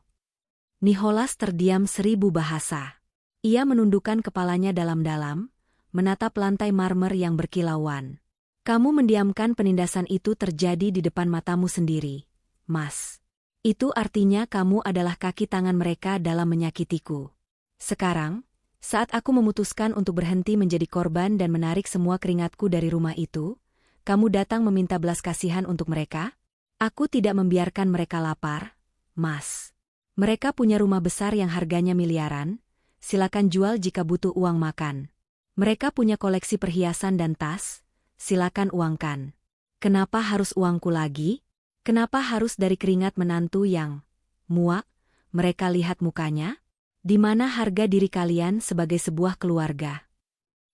Speaker 1: Nicholas terdiam 1000 bahasa. Ia menundukkan kepalanya dalam-dalam, menatap lantai marmer yang berkilauan. Kamu mendiamkan penindasan itu terjadi di depan matamu sendiri, Mas. Itu artinya kamu adalah kaki tangan mereka dalam menyakitiku. Sekarang, saat aku memutuskan untuk berhenti menjadi korban dan menarik semua keringatku dari rumah itu, kamu datang meminta belas kasihan untuk mereka? Aku tidak membiarkan mereka lapar, Mas. Mereka punya rumah besar yang harganya miliaran, silakan jual jika butuh uang makan. Mereka punya koleksi perhiasan dan tas, silakan uangkan. Kenapa harus uangku lagi? Kenapa harus dari keringat menantu yang muak? Mereka lihat mukanya? Di mana harga diri kalian sebagai sebuah keluarga?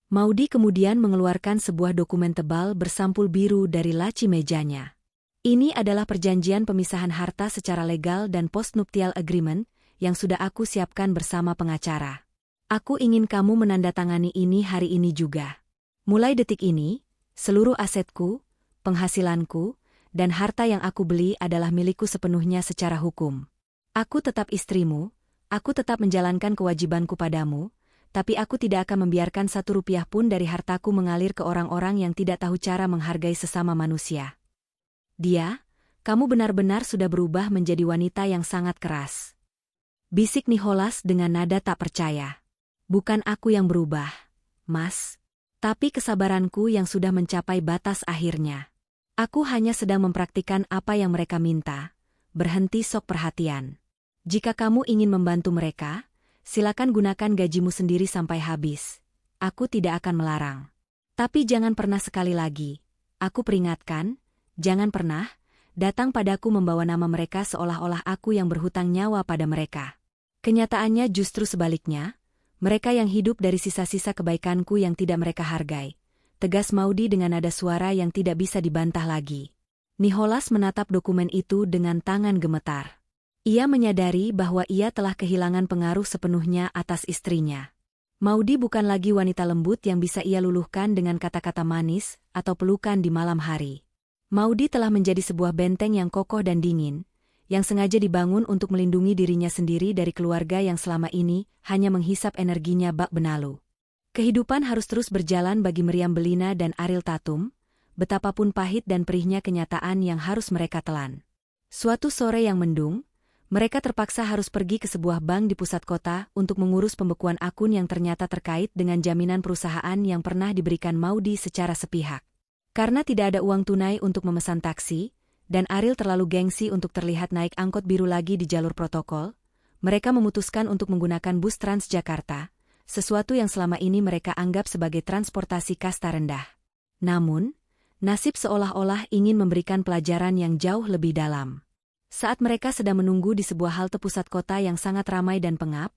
Speaker 1: Maudy kemudian mengeluarkan sebuah dokumen tebal bersampul biru dari laci mejanya. Ini adalah perjanjian pemisahan harta secara legal dan postnuptial agreement yang sudah aku siapkan bersama pengacara. Aku ingin kamu menandatangani ini hari ini juga. Mulai detik ini, seluruh asetku, penghasilanku, dan harta yang aku beli adalah milikku sepenuhnya secara hukum. Aku tetap istrimu, aku tetap menjalankan kewajibanku padamu, tapi aku tidak akan membiarkan 1 rupiah pun dari hartaku mengalir ke orang-orang yang tidak tahu cara menghargai sesama manusia. Kamu benar-benar sudah berubah menjadi wanita yang sangat keras. Bisik Nicholas dengan nada tak percaya. Bukan aku yang berubah, Mas, tapi kesabaranku yang sudah mencapai batas akhirnya. Aku hanya sedang mempraktikkan apa yang mereka minta, berhenti sok perhatian. Jika kamu ingin membantu mereka, silakan gunakan gajimu sendiri sampai habis. Aku tidak akan melarang. Tapi jangan pernah sekali lagi, aku peringatkan, jangan pernah, datang padaku membawa nama mereka seolah-olah aku yang berhutang nyawa pada mereka. Kenyataannya justru sebaliknya, mereka yang hidup dari sisa-sisa kebaikanku yang tidak mereka hargai. Tegas Maudy dengan nada suara yang tidak bisa dibantah lagi. Nicholas menatap dokumen itu dengan tangan gemetar. Ia menyadari bahwa ia telah kehilangan pengaruh sepenuhnya atas istrinya. Maudy bukan lagi wanita lembut yang bisa ia luluhkan dengan kata-kata manis atau pelukan di malam hari. Maudy telah menjadi sebuah benteng yang kokoh dan dingin, yang sengaja dibangun untuk melindungi dirinya sendiri dari keluarga yang selama ini hanya menghisap energinya bak benalu. Kehidupan harus terus berjalan bagi Meriam Bellina dan Ariel Tatum, betapapun pahit dan perihnya kenyataan yang harus mereka telan. Suatu sore yang mendung, mereka terpaksa harus pergi ke sebuah bank di pusat kota untuk mengurus pembekuan akun yang ternyata terkait dengan jaminan perusahaan yang pernah diberikan Maudy secara sepihak. Karena tidak ada uang tunai untuk memesan taksi, dan Ariel terlalu gengsi untuk terlihat naik angkot biru lagi di jalur protokol, mereka memutuskan untuk menggunakan bus Transjakarta, sesuatu yang selama ini mereka anggap sebagai transportasi kasta rendah. Namun, nasib seolah-olah ingin memberikan pelajaran yang jauh lebih dalam. Saat mereka sedang menunggu di sebuah halte pusat kota yang sangat ramai dan pengap,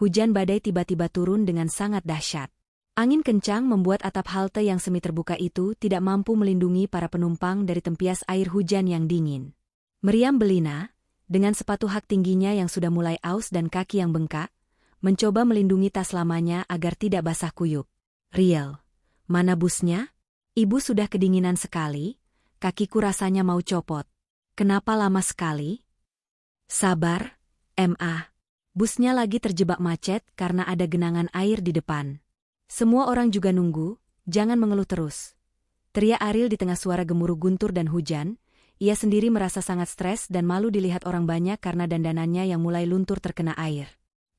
Speaker 1: hujan badai tiba-tiba turun dengan sangat dahsyat. Angin kencang membuat atap halte yang semi terbuka itu tidak mampu melindungi para penumpang dari tempias air hujan yang dingin. Meriam Belina, dengan sepatu hak tingginya yang sudah mulai aus dan kaki yang bengkak, mencoba melindungi tas lamanya agar tidak basah kuyup. "Riel, mana busnya? Ibu sudah kedinginan sekali, kakiku rasanya mau copot. Kenapa lama sekali?" "Sabar, Ma. Busnya lagi terjebak macet karena ada genangan air di depan. Semua orang juga nunggu, jangan mengeluh terus." Teriak Ariel di tengah suara gemuruh guntur dan hujan. Ia sendiri merasa sangat stres dan malu dilihat orang banyak karena dandanannya yang mulai luntur terkena air.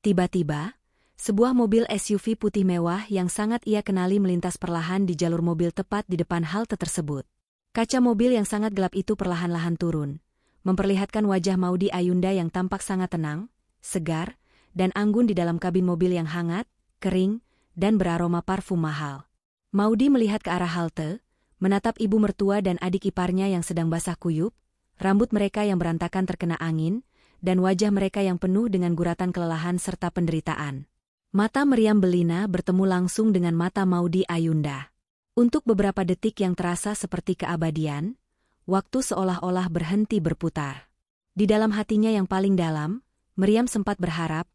Speaker 1: Tiba-tiba, sebuah mobil SUV putih mewah yang sangat ia kenali melintas perlahan di jalur mobil tepat di depan halte tersebut. Kaca mobil yang sangat gelap itu perlahan-lahan turun, memperlihatkan wajah Maudy Ayunda yang tampak sangat tenang, segar, dan anggun di dalam kabin mobil yang hangat, kering, dan beraroma parfum mahal. Maudy melihat ke arah halte, menatap ibu mertua dan adik iparnya yang sedang basah kuyup, rambut mereka yang berantakan terkena angin, dan wajah mereka yang penuh dengan guratan kelelahan serta penderitaan. Mata Meriam Belina bertemu langsung dengan mata Maudy Ayunda. Untuk beberapa detik yang terasa seperti keabadian, waktu seolah-olah berhenti berputar. Di dalam hatinya yang paling dalam, Meriam sempat berharap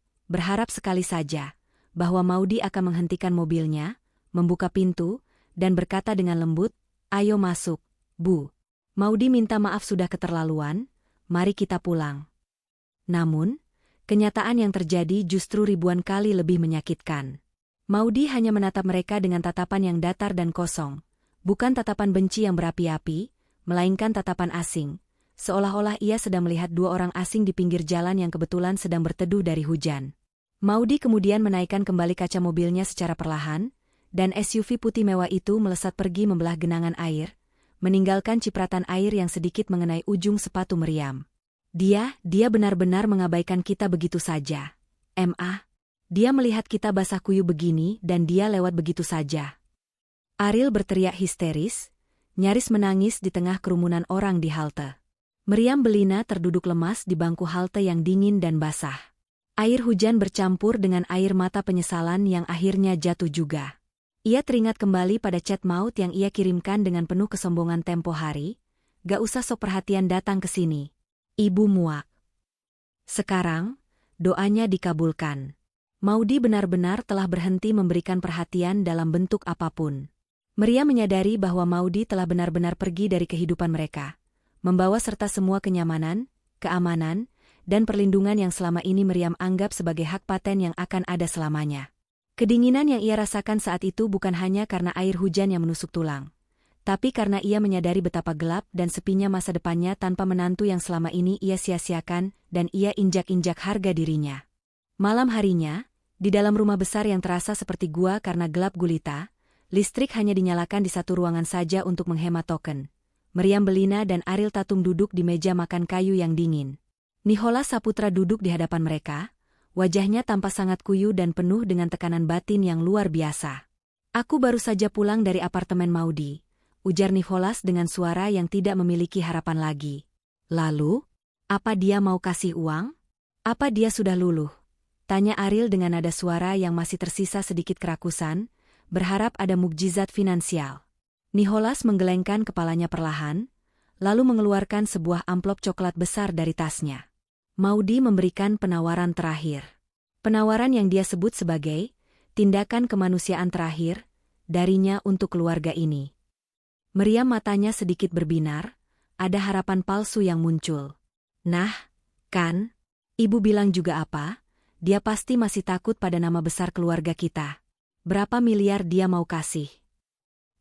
Speaker 1: sekali saja, bahwa Maudy akan menghentikan mobilnya, membuka pintu, dan berkata dengan lembut, "Ayo masuk, Bu. Maudy minta maaf sudah keterlaluan, mari kita pulang." Namun, kenyataan yang terjadi justru ribuan kali lebih menyakitkan. Maudy hanya menatap mereka dengan tatapan yang datar dan kosong, bukan tatapan benci yang berapi-api, melainkan tatapan asing, seolah-olah ia sedang melihat dua orang asing di pinggir jalan yang kebetulan sedang berteduh dari hujan. Maudy kemudian menaikkan kembali kaca mobilnya secara perlahan, dan SUV putih mewah itu melesat pergi membelah genangan air, meninggalkan cipratan air yang sedikit mengenai ujung sepatu Meriam. Dia benar-benar mengabaikan kita begitu saja. Ma. Dia melihat kita basah kuyup begini dan dia lewat begitu saja. Ariel berteriak histeris, nyaris menangis di tengah kerumunan orang di halte. Meriam Belina terduduk lemas di bangku halte yang dingin dan basah. Air hujan bercampur dengan air mata penyesalan yang akhirnya jatuh juga. Ia teringat kembali pada chat maut yang ia kirimkan dengan penuh kesombongan tempo hari, "Gak usah sok perhatian datang ke sini. Ibu muak." Sekarang, doanya dikabulkan. Maudy benar-benar telah berhenti memberikan perhatian dalam bentuk apapun. Meriam menyadari bahwa Maudy telah benar-benar pergi dari kehidupan mereka, membawa serta semua kenyamanan, keamanan, dan perlindungan yang selama ini Meriam anggap sebagai hak paten yang akan ada selamanya. Kedinginan yang ia rasakan saat itu bukan hanya karena air hujan yang menusuk tulang, tapi karena ia menyadari betapa gelap dan sepinya masa depannya tanpa menantu yang selama ini ia sia-siakan dan ia injak-injak harga dirinya. Malam harinya, di dalam rumah besar yang terasa seperti gua karena gelap gulita, listrik hanya dinyalakan di satu ruangan saja untuk menghemat token. Meriam Belina dan Ariel Tatum duduk di meja makan kayu yang dingin. Nicholas Saputra duduk di hadapan mereka, wajahnya tampak sangat kuyu dan penuh dengan tekanan batin yang luar biasa. "Aku baru saja pulang dari apartemen Maudy," ujar Nicholas dengan suara yang tidak memiliki harapan lagi. "Lalu, apa dia mau kasih uang? Apa dia sudah luluh?" tanya Ariel dengan nada suara yang masih tersisa sedikit kerakusan, berharap ada mukjizat finansial. Nicholas menggelengkan kepalanya perlahan, lalu mengeluarkan sebuah amplop coklat besar dari tasnya. Maudy memberikan penawaran terakhir. Penawaran yang dia sebut sebagai tindakan kemanusiaan terakhir darinya untuk keluarga ini. Meriam matanya sedikit berbinar, ada harapan palsu yang muncul. "Nah, kan? Ibu bilang juga apa? Dia pasti masih takut pada nama besar keluarga kita. Berapa miliar dia mau kasih?"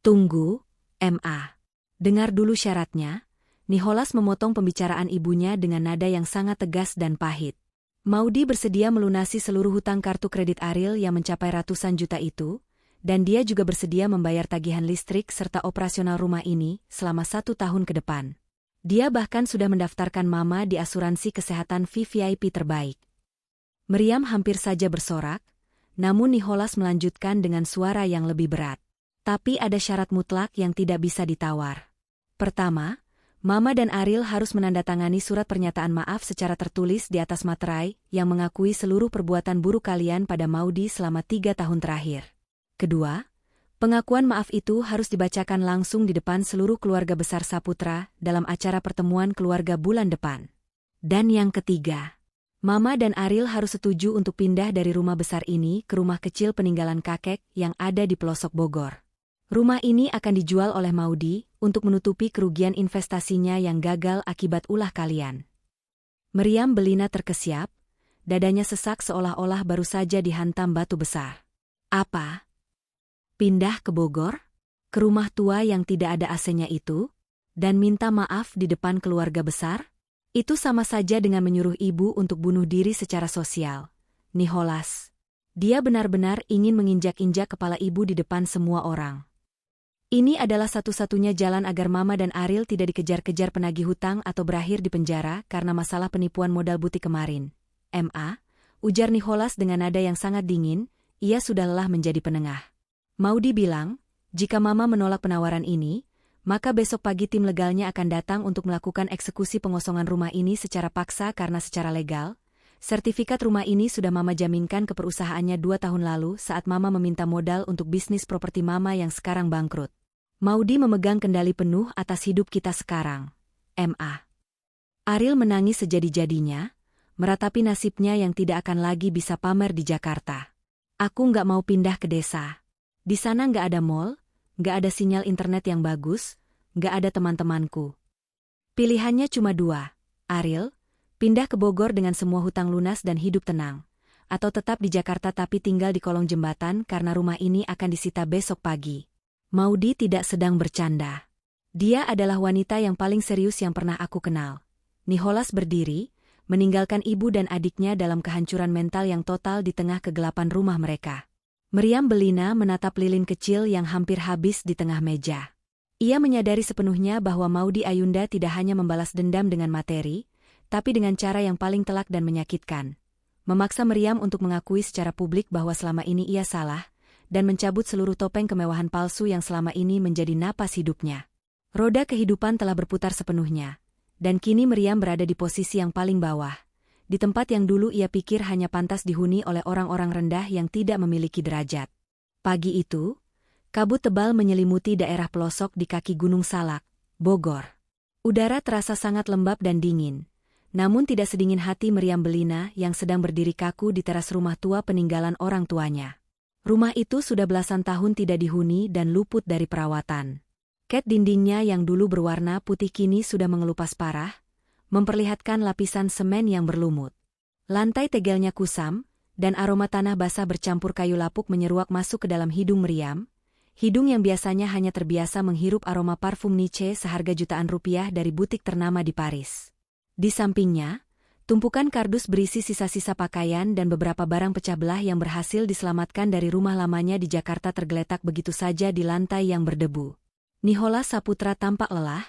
Speaker 1: "Tunggu, Ma. Dengar dulu syaratnya. Nicholas memotong pembicaraan ibunya dengan nada yang sangat tegas dan pahit. Maudy bersedia melunasi seluruh hutang kartu kredit Ariel yang mencapai ratusan juta itu, dan dia juga bersedia membayar tagihan listrik serta operasional rumah ini selama 1 tahun ke depan. Dia bahkan sudah mendaftarkan Mama di asuransi kesehatan VVIP terbaik. Meriam hampir saja bersorak, namun Nicholas melanjutkan dengan suara yang lebih berat. Tapi ada syarat mutlak yang tidak bisa ditawar. Pertama, Mama dan Ariel harus menandatangani surat pernyataan maaf secara tertulis di atas materai yang mengakui seluruh perbuatan buruk kalian pada Maudy selama 3 tahun terakhir. Kedua, pengakuan maaf itu harus dibacakan langsung di depan seluruh keluarga besar Saputra dalam acara pertemuan keluarga bulan depan. Dan yang ketiga, Mama dan Ariel harus setuju untuk pindah dari rumah besar ini ke rumah kecil peninggalan kakek yang ada di pelosok Bogor. Rumah ini akan dijual oleh Maudy untuk menutupi kerugian investasinya yang gagal akibat ulah kalian. Meriam Belina terkesiap, dadanya sesak seolah-olah baru saja dihantam batu besar. Apa? Pindah ke Bogor? Ke rumah tua yang tidak ada AC-nya itu? Dan minta maaf di depan keluarga besar? Itu sama saja dengan menyuruh ibu untuk bunuh diri secara sosial. Nicholas. Dia benar-benar ingin menginjak-injak kepala ibu di depan semua orang. Ini adalah satu-satunya jalan agar Mama dan Ariel tidak dikejar-kejar penagih hutang atau berakhir di penjara karena masalah penipuan modal butik kemarin. Ma, ujar Nicholas dengan nada yang sangat dingin, ia sudah lelah menjadi penengah. Maudy bilang, jika Mama menolak penawaran ini, maka besok pagi tim legalnya akan datang untuk melakukan eksekusi pengosongan rumah ini secara paksa karena secara legal, sertifikat rumah ini sudah Mama jaminkan ke perusahaannya 2 tahun lalu saat Mama meminta modal untuk bisnis properti Mama yang sekarang bangkrut. Maudy memegang kendali penuh atas hidup kita sekarang. Ma. Ariel menangis sejadi-jadinya, meratapi nasibnya yang tidak akan lagi bisa pamer di Jakarta. Aku nggak mau pindah ke desa. Di sana nggak ada mall, nggak ada sinyal internet yang bagus, nggak ada teman-temanku. Pilihannya cuma 2, Ariel, pindah ke Bogor dengan semua hutang lunas dan hidup tenang, atau tetap di Jakarta tapi tinggal di kolong jembatan karena rumah ini akan disita besok pagi. Maudy tidak sedang bercanda. Dia adalah wanita yang paling serius yang pernah aku kenal. Nicholas berdiri, meninggalkan ibu dan adiknya dalam kehancuran mental yang total di tengah kegelapan rumah mereka. Meriam Belina menatap lilin kecil yang hampir habis di tengah meja. Ia menyadari sepenuhnya bahwa Maudy Ayunda tidak hanya membalas dendam dengan materi, tapi dengan cara yang paling telak dan menyakitkan. Memaksa Meriam untuk mengakui secara publik bahwa selama ini ia salah, dan mencabut seluruh topeng kemewahan palsu yang selama ini menjadi napas hidupnya. Roda kehidupan telah berputar sepenuhnya, dan kini Meriam berada di posisi yang paling bawah, di tempat yang dulu ia pikir hanya pantas dihuni oleh orang-orang rendah yang tidak memiliki derajat. Pagi itu, kabut tebal menyelimuti daerah pelosok di kaki Gunung Salak, Bogor. Udara terasa sangat lembab dan dingin, namun tidak sedingin hati Meriam Belina yang sedang berdiri kaku di teras rumah tua peninggalan orang tuanya. Rumah itu sudah belasan tahun tidak dihuni dan luput dari perawatan. Cat dindingnya yang dulu berwarna putih kini sudah mengelupas parah, memperlihatkan lapisan semen yang berlumut. Lantai tegelnya kusam, dan aroma tanah basah bercampur kayu lapuk menyeruak masuk ke dalam hidung Meriam, hidung yang biasanya hanya terbiasa menghirup aroma parfum Niche seharga jutaan rupiah dari butik ternama di Paris. Di sampingnya, tumpukan kardus berisi sisa-sisa pakaian dan beberapa barang pecah belah yang berhasil diselamatkan dari rumah lamanya di Jakarta tergeletak begitu saja di lantai yang berdebu. Nicholas Saputra tampak lelah,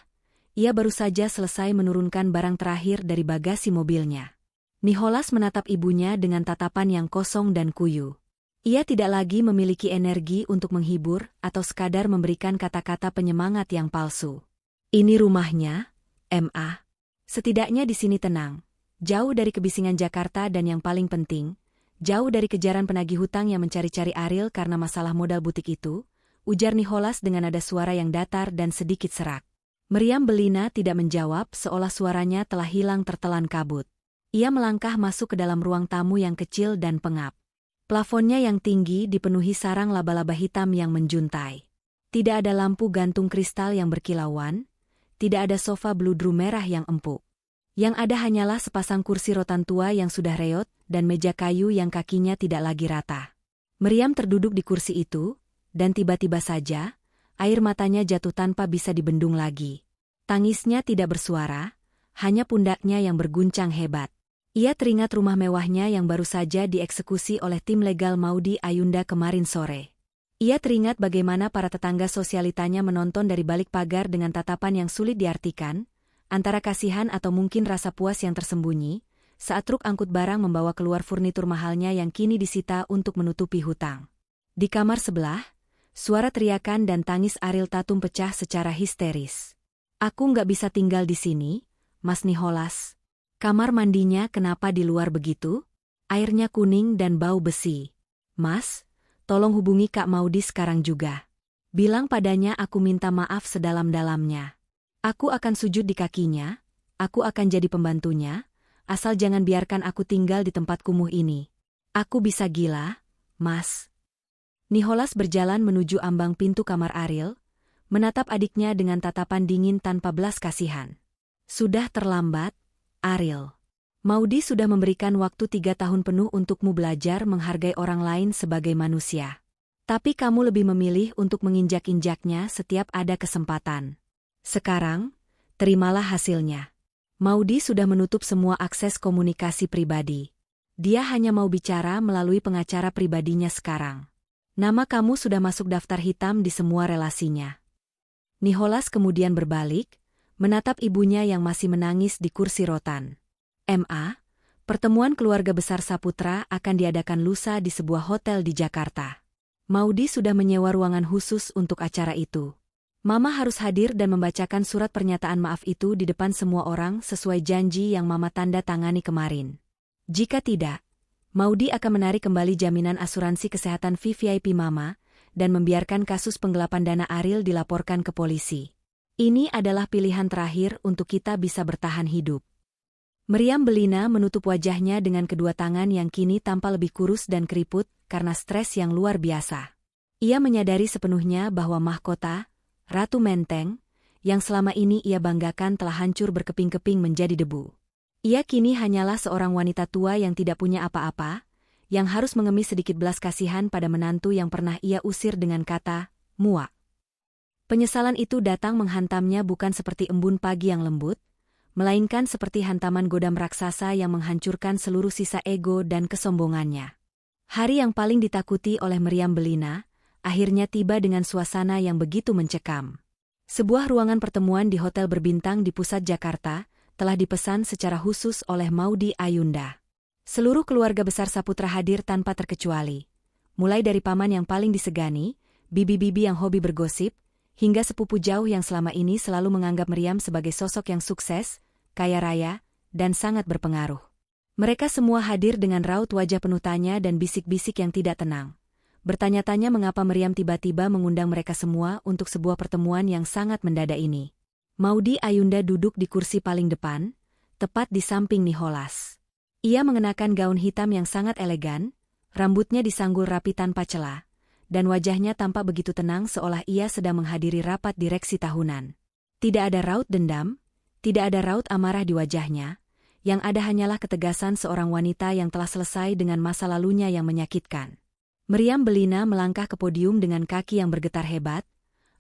Speaker 1: ia baru saja selesai menurunkan barang terakhir dari bagasi mobilnya. Nicholas menatap ibunya dengan tatapan yang kosong dan kuyu. Ia tidak lagi memiliki energi untuk menghibur atau sekadar memberikan kata-kata penyemangat yang palsu. Ini rumahnya, Ma. Setidaknya di sini tenang. Jauh dari kebisingan Jakarta dan yang paling penting, jauh dari kejaran penagih hutang yang mencari-cari Ariel karena masalah modal butik itu, ujar Nicholas dengan nada suara yang datar dan sedikit serak. Meriam Belina tidak menjawab seolah suaranya telah hilang tertelan kabut. Ia melangkah masuk ke dalam ruang tamu yang kecil dan pengap. Plafonnya yang tinggi dipenuhi sarang laba-laba hitam yang menjuntai. Tidak ada lampu gantung kristal yang berkilauan, tidak ada sofa bludru merah yang empuk. Yang ada hanyalah sepasang kursi rotan tua yang sudah reot dan meja kayu yang kakinya tidak lagi rata. Meriam terduduk di kursi itu, dan tiba-tiba saja, air matanya jatuh tanpa bisa dibendung lagi. Tangisnya tidak bersuara, hanya pundaknya yang berguncang hebat. Ia teringat rumah mewahnya yang baru saja dieksekusi oleh tim legal Maudy Ayunda kemarin sore. Ia teringat bagaimana para tetangga sosialitanya menonton dari balik pagar dengan tatapan yang sulit diartikan, antara kasihan atau mungkin rasa puas yang tersembunyi, saat truk angkut barang membawa keluar furnitur mahalnya yang kini disita untuk menutupi hutang. Di kamar sebelah, suara teriakan dan tangis Ariel Tatum pecah secara histeris. "Aku nggak bisa tinggal di sini, Mas Nicholas. Kamar mandinya kenapa di luar begitu? Airnya kuning dan bau besi. Mas, tolong hubungi Kak Maudy sekarang juga. Bilang padanya aku minta maaf sedalam-dalamnya. Aku akan sujud di kakinya, aku akan jadi pembantunya, asal jangan biarkan aku tinggal di tempat kumuh ini. Aku bisa gila, Mas." Nicholas berjalan menuju ambang pintu kamar Ariel, menatap adiknya dengan tatapan dingin tanpa belas kasihan. "Sudah terlambat, Ariel. Maudy sudah memberikan waktu 3 tahun penuh untukmu belajar menghargai orang lain sebagai manusia. Tapi kamu lebih memilih untuk menginjak-injaknya setiap ada kesempatan. Sekarang, terimalah hasilnya. Maudy sudah menutup semua akses komunikasi pribadi. Dia hanya mau bicara melalui pengacara pribadinya sekarang. Nama kamu sudah masuk daftar hitam di semua relasinya." Nicholas kemudian berbalik, menatap ibunya yang masih menangis di kursi rotan. "Ma, pertemuan keluarga besar Saputra akan diadakan lusa di sebuah hotel di Jakarta. Maudy sudah menyewa ruangan khusus untuk acara itu. Mama harus hadir dan membacakan surat pernyataan maaf itu di depan semua orang sesuai janji yang Mama tanda tangani kemarin. Jika tidak, Maudy akan menarik kembali jaminan asuransi kesehatan VVIP Mama dan membiarkan kasus penggelapan dana Ariel dilaporkan ke polisi. Ini adalah pilihan terakhir untuk kita bisa bertahan hidup." Meriam Belina menutup wajahnya dengan kedua tangan yang kini tampak lebih kurus dan keriput karena stres yang luar biasa. Ia menyadari sepenuhnya bahwa mahkota, Ratu Menteng, yang selama ini ia banggakan telah hancur berkeping-keping menjadi debu. Ia kini hanyalah seorang wanita tua yang tidak punya apa-apa, yang harus mengemis sedikit belas kasihan pada menantu yang pernah ia usir dengan kata, "muak." Penyesalan itu datang menghantamnya bukan seperti embun pagi yang lembut, melainkan seperti hantaman godam raksasa yang menghancurkan seluruh sisa ego dan kesombongannya. Hari yang paling ditakuti oleh Meriam Belina, akhirnya tiba dengan suasana yang begitu mencekam. Sebuah ruangan pertemuan di hotel berbintang di pusat Jakarta telah dipesan secara khusus oleh Maudy Ayunda. Seluruh keluarga besar Saputra hadir tanpa terkecuali. Mulai dari paman yang paling disegani, bibi-bibi yang hobi bergosip, hingga sepupu jauh yang selama ini selalu menganggap Meriam sebagai sosok yang sukses, kaya raya, dan sangat berpengaruh. Mereka semua hadir dengan raut wajah penuh tanya dan bisik-bisik yang tidak tenang. Bertanya-tanya mengapa Meriam tiba-tiba mengundang mereka semua untuk sebuah pertemuan yang sangat mendadak ini. Maudy Ayunda duduk di kursi paling depan, tepat di samping Nicholas. Ia mengenakan gaun hitam yang sangat elegan, rambutnya disanggul rapi tanpa celah, dan wajahnya tampak begitu tenang seolah ia sedang menghadiri rapat direksi tahunan. Tidak ada raut dendam, tidak ada raut amarah di wajahnya, yang ada hanyalah ketegasan seorang wanita yang telah selesai dengan masa lalunya yang menyakitkan. Meriam Belina melangkah ke podium dengan kaki yang bergetar hebat,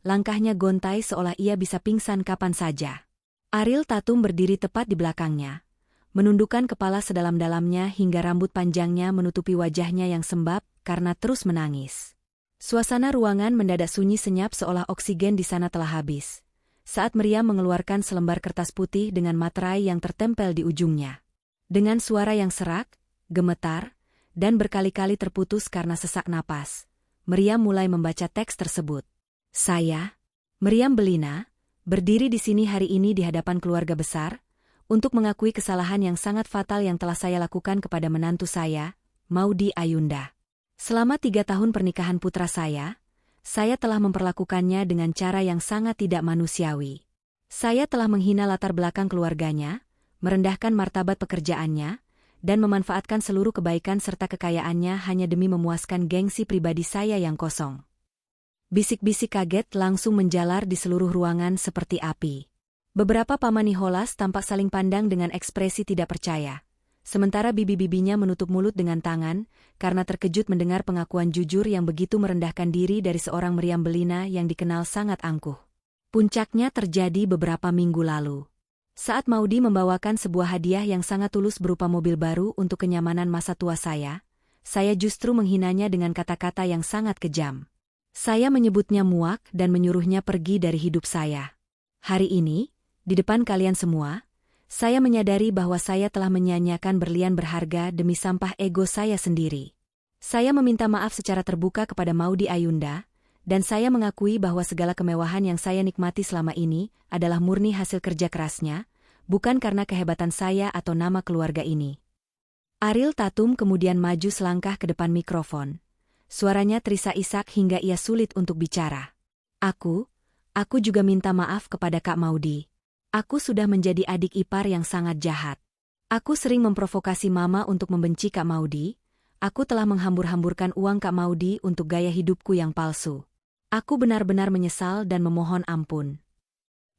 Speaker 1: langkahnya gontai seolah ia bisa pingsan kapan saja. Ariel Tatum berdiri tepat di belakangnya, menundukkan kepala sedalam-dalamnya hingga rambut panjangnya menutupi wajahnya yang sembab karena terus menangis. Suasana ruangan mendadak sunyi senyap seolah oksigen di sana telah habis, saat Meriam mengeluarkan selembar kertas putih dengan materai yang tertempel di ujungnya. Dengan suara yang serak, gemetar, dan berkali-kali terputus karena sesak napas, Meriam mulai membaca teks tersebut. "Saya, Meriam Belina, berdiri di sini hari ini di hadapan keluarga besar, untuk mengakui kesalahan yang sangat fatal yang telah saya lakukan kepada menantu saya, Maudy Ayunda. Selama 3 tahun pernikahan putra saya telah memperlakukannya dengan cara yang sangat tidak manusiawi. Saya telah menghina latar belakang keluarganya, merendahkan martabat pekerjaannya, dan memanfaatkan seluruh kebaikan serta kekayaannya hanya demi memuaskan gengsi pribadi saya yang kosong." Bisik-bisik kaget langsung menjalar di seluruh ruangan seperti api. Beberapa paman Nicholas tampak saling pandang dengan ekspresi tidak percaya, sementara bibi-bibinya menutup mulut dengan tangan karena terkejut mendengar pengakuan jujur yang begitu merendahkan diri dari seorang Meriam Belina yang dikenal sangat angkuh. Puncaknya terjadi beberapa minggu lalu. Saat Maudy membawakan sebuah hadiah yang sangat tulus berupa mobil baru untuk kenyamanan masa tua saya justru menghinanya dengan kata-kata yang sangat kejam. Saya menyebutnya muak dan menyuruhnya pergi dari hidup saya. Hari ini, di depan kalian semua, saya menyadari bahwa saya telah menyia-nyiakan berlian berharga demi sampah ego saya sendiri. Saya meminta maaf secara terbuka kepada Maudy Ayunda, dan saya mengakui bahwa segala kemewahan yang saya nikmati selama ini adalah murni hasil kerja kerasnya, bukan karena kehebatan saya atau nama keluarga ini. Ariel Tatum kemudian maju selangkah ke depan mikrofon. Suaranya terisak-isak hingga ia sulit untuk bicara. Aku juga minta maaf kepada Kak Maudy. Aku sudah menjadi adik ipar yang sangat jahat. Aku sering memprovokasi Mama untuk membenci Kak Maudy. Aku telah menghambur-hamburkan uang Kak Maudy untuk gaya hidupku yang palsu. Aku benar-benar menyesal dan memohon ampun.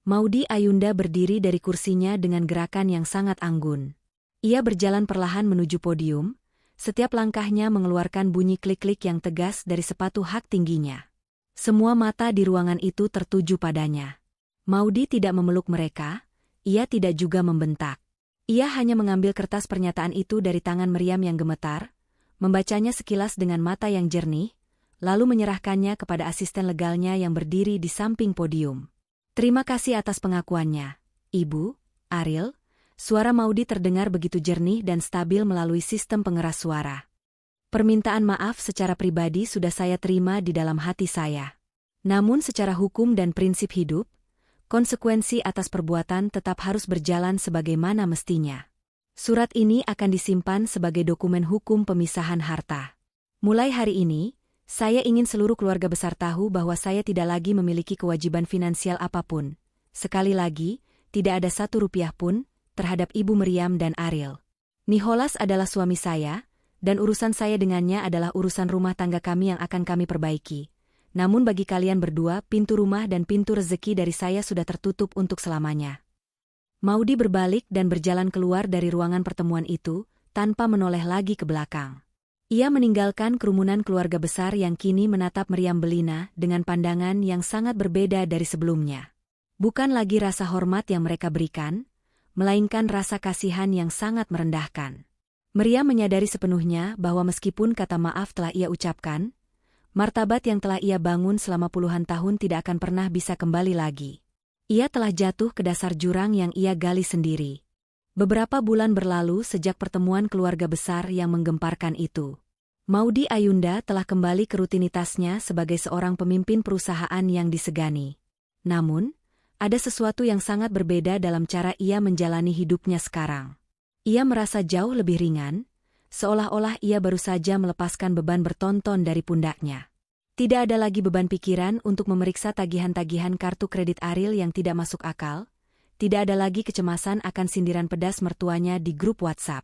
Speaker 1: Maudy Ayunda berdiri dari kursinya dengan gerakan yang sangat anggun. Ia berjalan perlahan menuju podium, setiap langkahnya mengeluarkan bunyi klik-klik yang tegas dari sepatu hak tingginya. Semua mata di ruangan itu tertuju padanya. Maudy tidak memeluk mereka, ia tidak juga membentak. Ia hanya mengambil kertas pernyataan itu dari tangan Meriam yang gemetar, membacanya sekilas dengan mata yang jernih, lalu menyerahkannya kepada asisten legalnya yang berdiri di samping podium. Terima kasih atas pengakuannya, Ibu, Ariel. Suara Maudy terdengar begitu jernih dan stabil melalui sistem pengeras suara. Permintaan maaf secara pribadi sudah saya terima di dalam hati saya. Namun secara hukum dan prinsip hidup, konsekuensi atas perbuatan tetap harus berjalan sebagaimana mestinya. Surat ini akan disimpan sebagai dokumen hukum pemisahan harta. Mulai hari ini, saya ingin seluruh keluarga besar tahu bahwa saya tidak lagi memiliki kewajiban finansial apapun. Sekali lagi, tidak ada 1 rupiah pun terhadap Ibu Meriam dan Ariel. Nicholas adalah suami saya, dan urusan saya dengannya adalah urusan rumah tangga kami yang akan kami perbaiki. Namun bagi kalian berdua, pintu rumah dan pintu rezeki dari saya sudah tertutup untuk selamanya. Maudy berbalik dan berjalan keluar dari ruangan pertemuan itu, tanpa menoleh lagi ke belakang. Ia meninggalkan kerumunan keluarga besar yang kini menatap Meriam Bellina dengan pandangan yang sangat berbeda dari sebelumnya. Bukan lagi rasa hormat yang mereka berikan, melainkan rasa kasihan yang sangat merendahkan. Meriam menyadari sepenuhnya bahwa meskipun kata maaf telah ia ucapkan, martabat yang telah ia bangun selama puluhan tahun tidak akan pernah bisa kembali lagi. Ia telah jatuh ke dasar jurang yang ia gali sendiri. Beberapa bulan berlalu sejak pertemuan keluarga besar yang menggemparkan itu. Maudy Ayunda telah kembali ke rutinitasnya sebagai seorang pemimpin perusahaan yang disegani. Namun, ada sesuatu yang sangat berbeda dalam cara ia menjalani hidupnya sekarang. Ia merasa jauh lebih ringan, seolah-olah ia baru saja melepaskan beban bertonton dari pundaknya. Tidak ada lagi beban pikiran untuk memeriksa tagihan-tagihan kartu kredit Ariel yang tidak masuk akal, tidak ada lagi kecemasan akan sindiran pedas mertuanya di grup WhatsApp.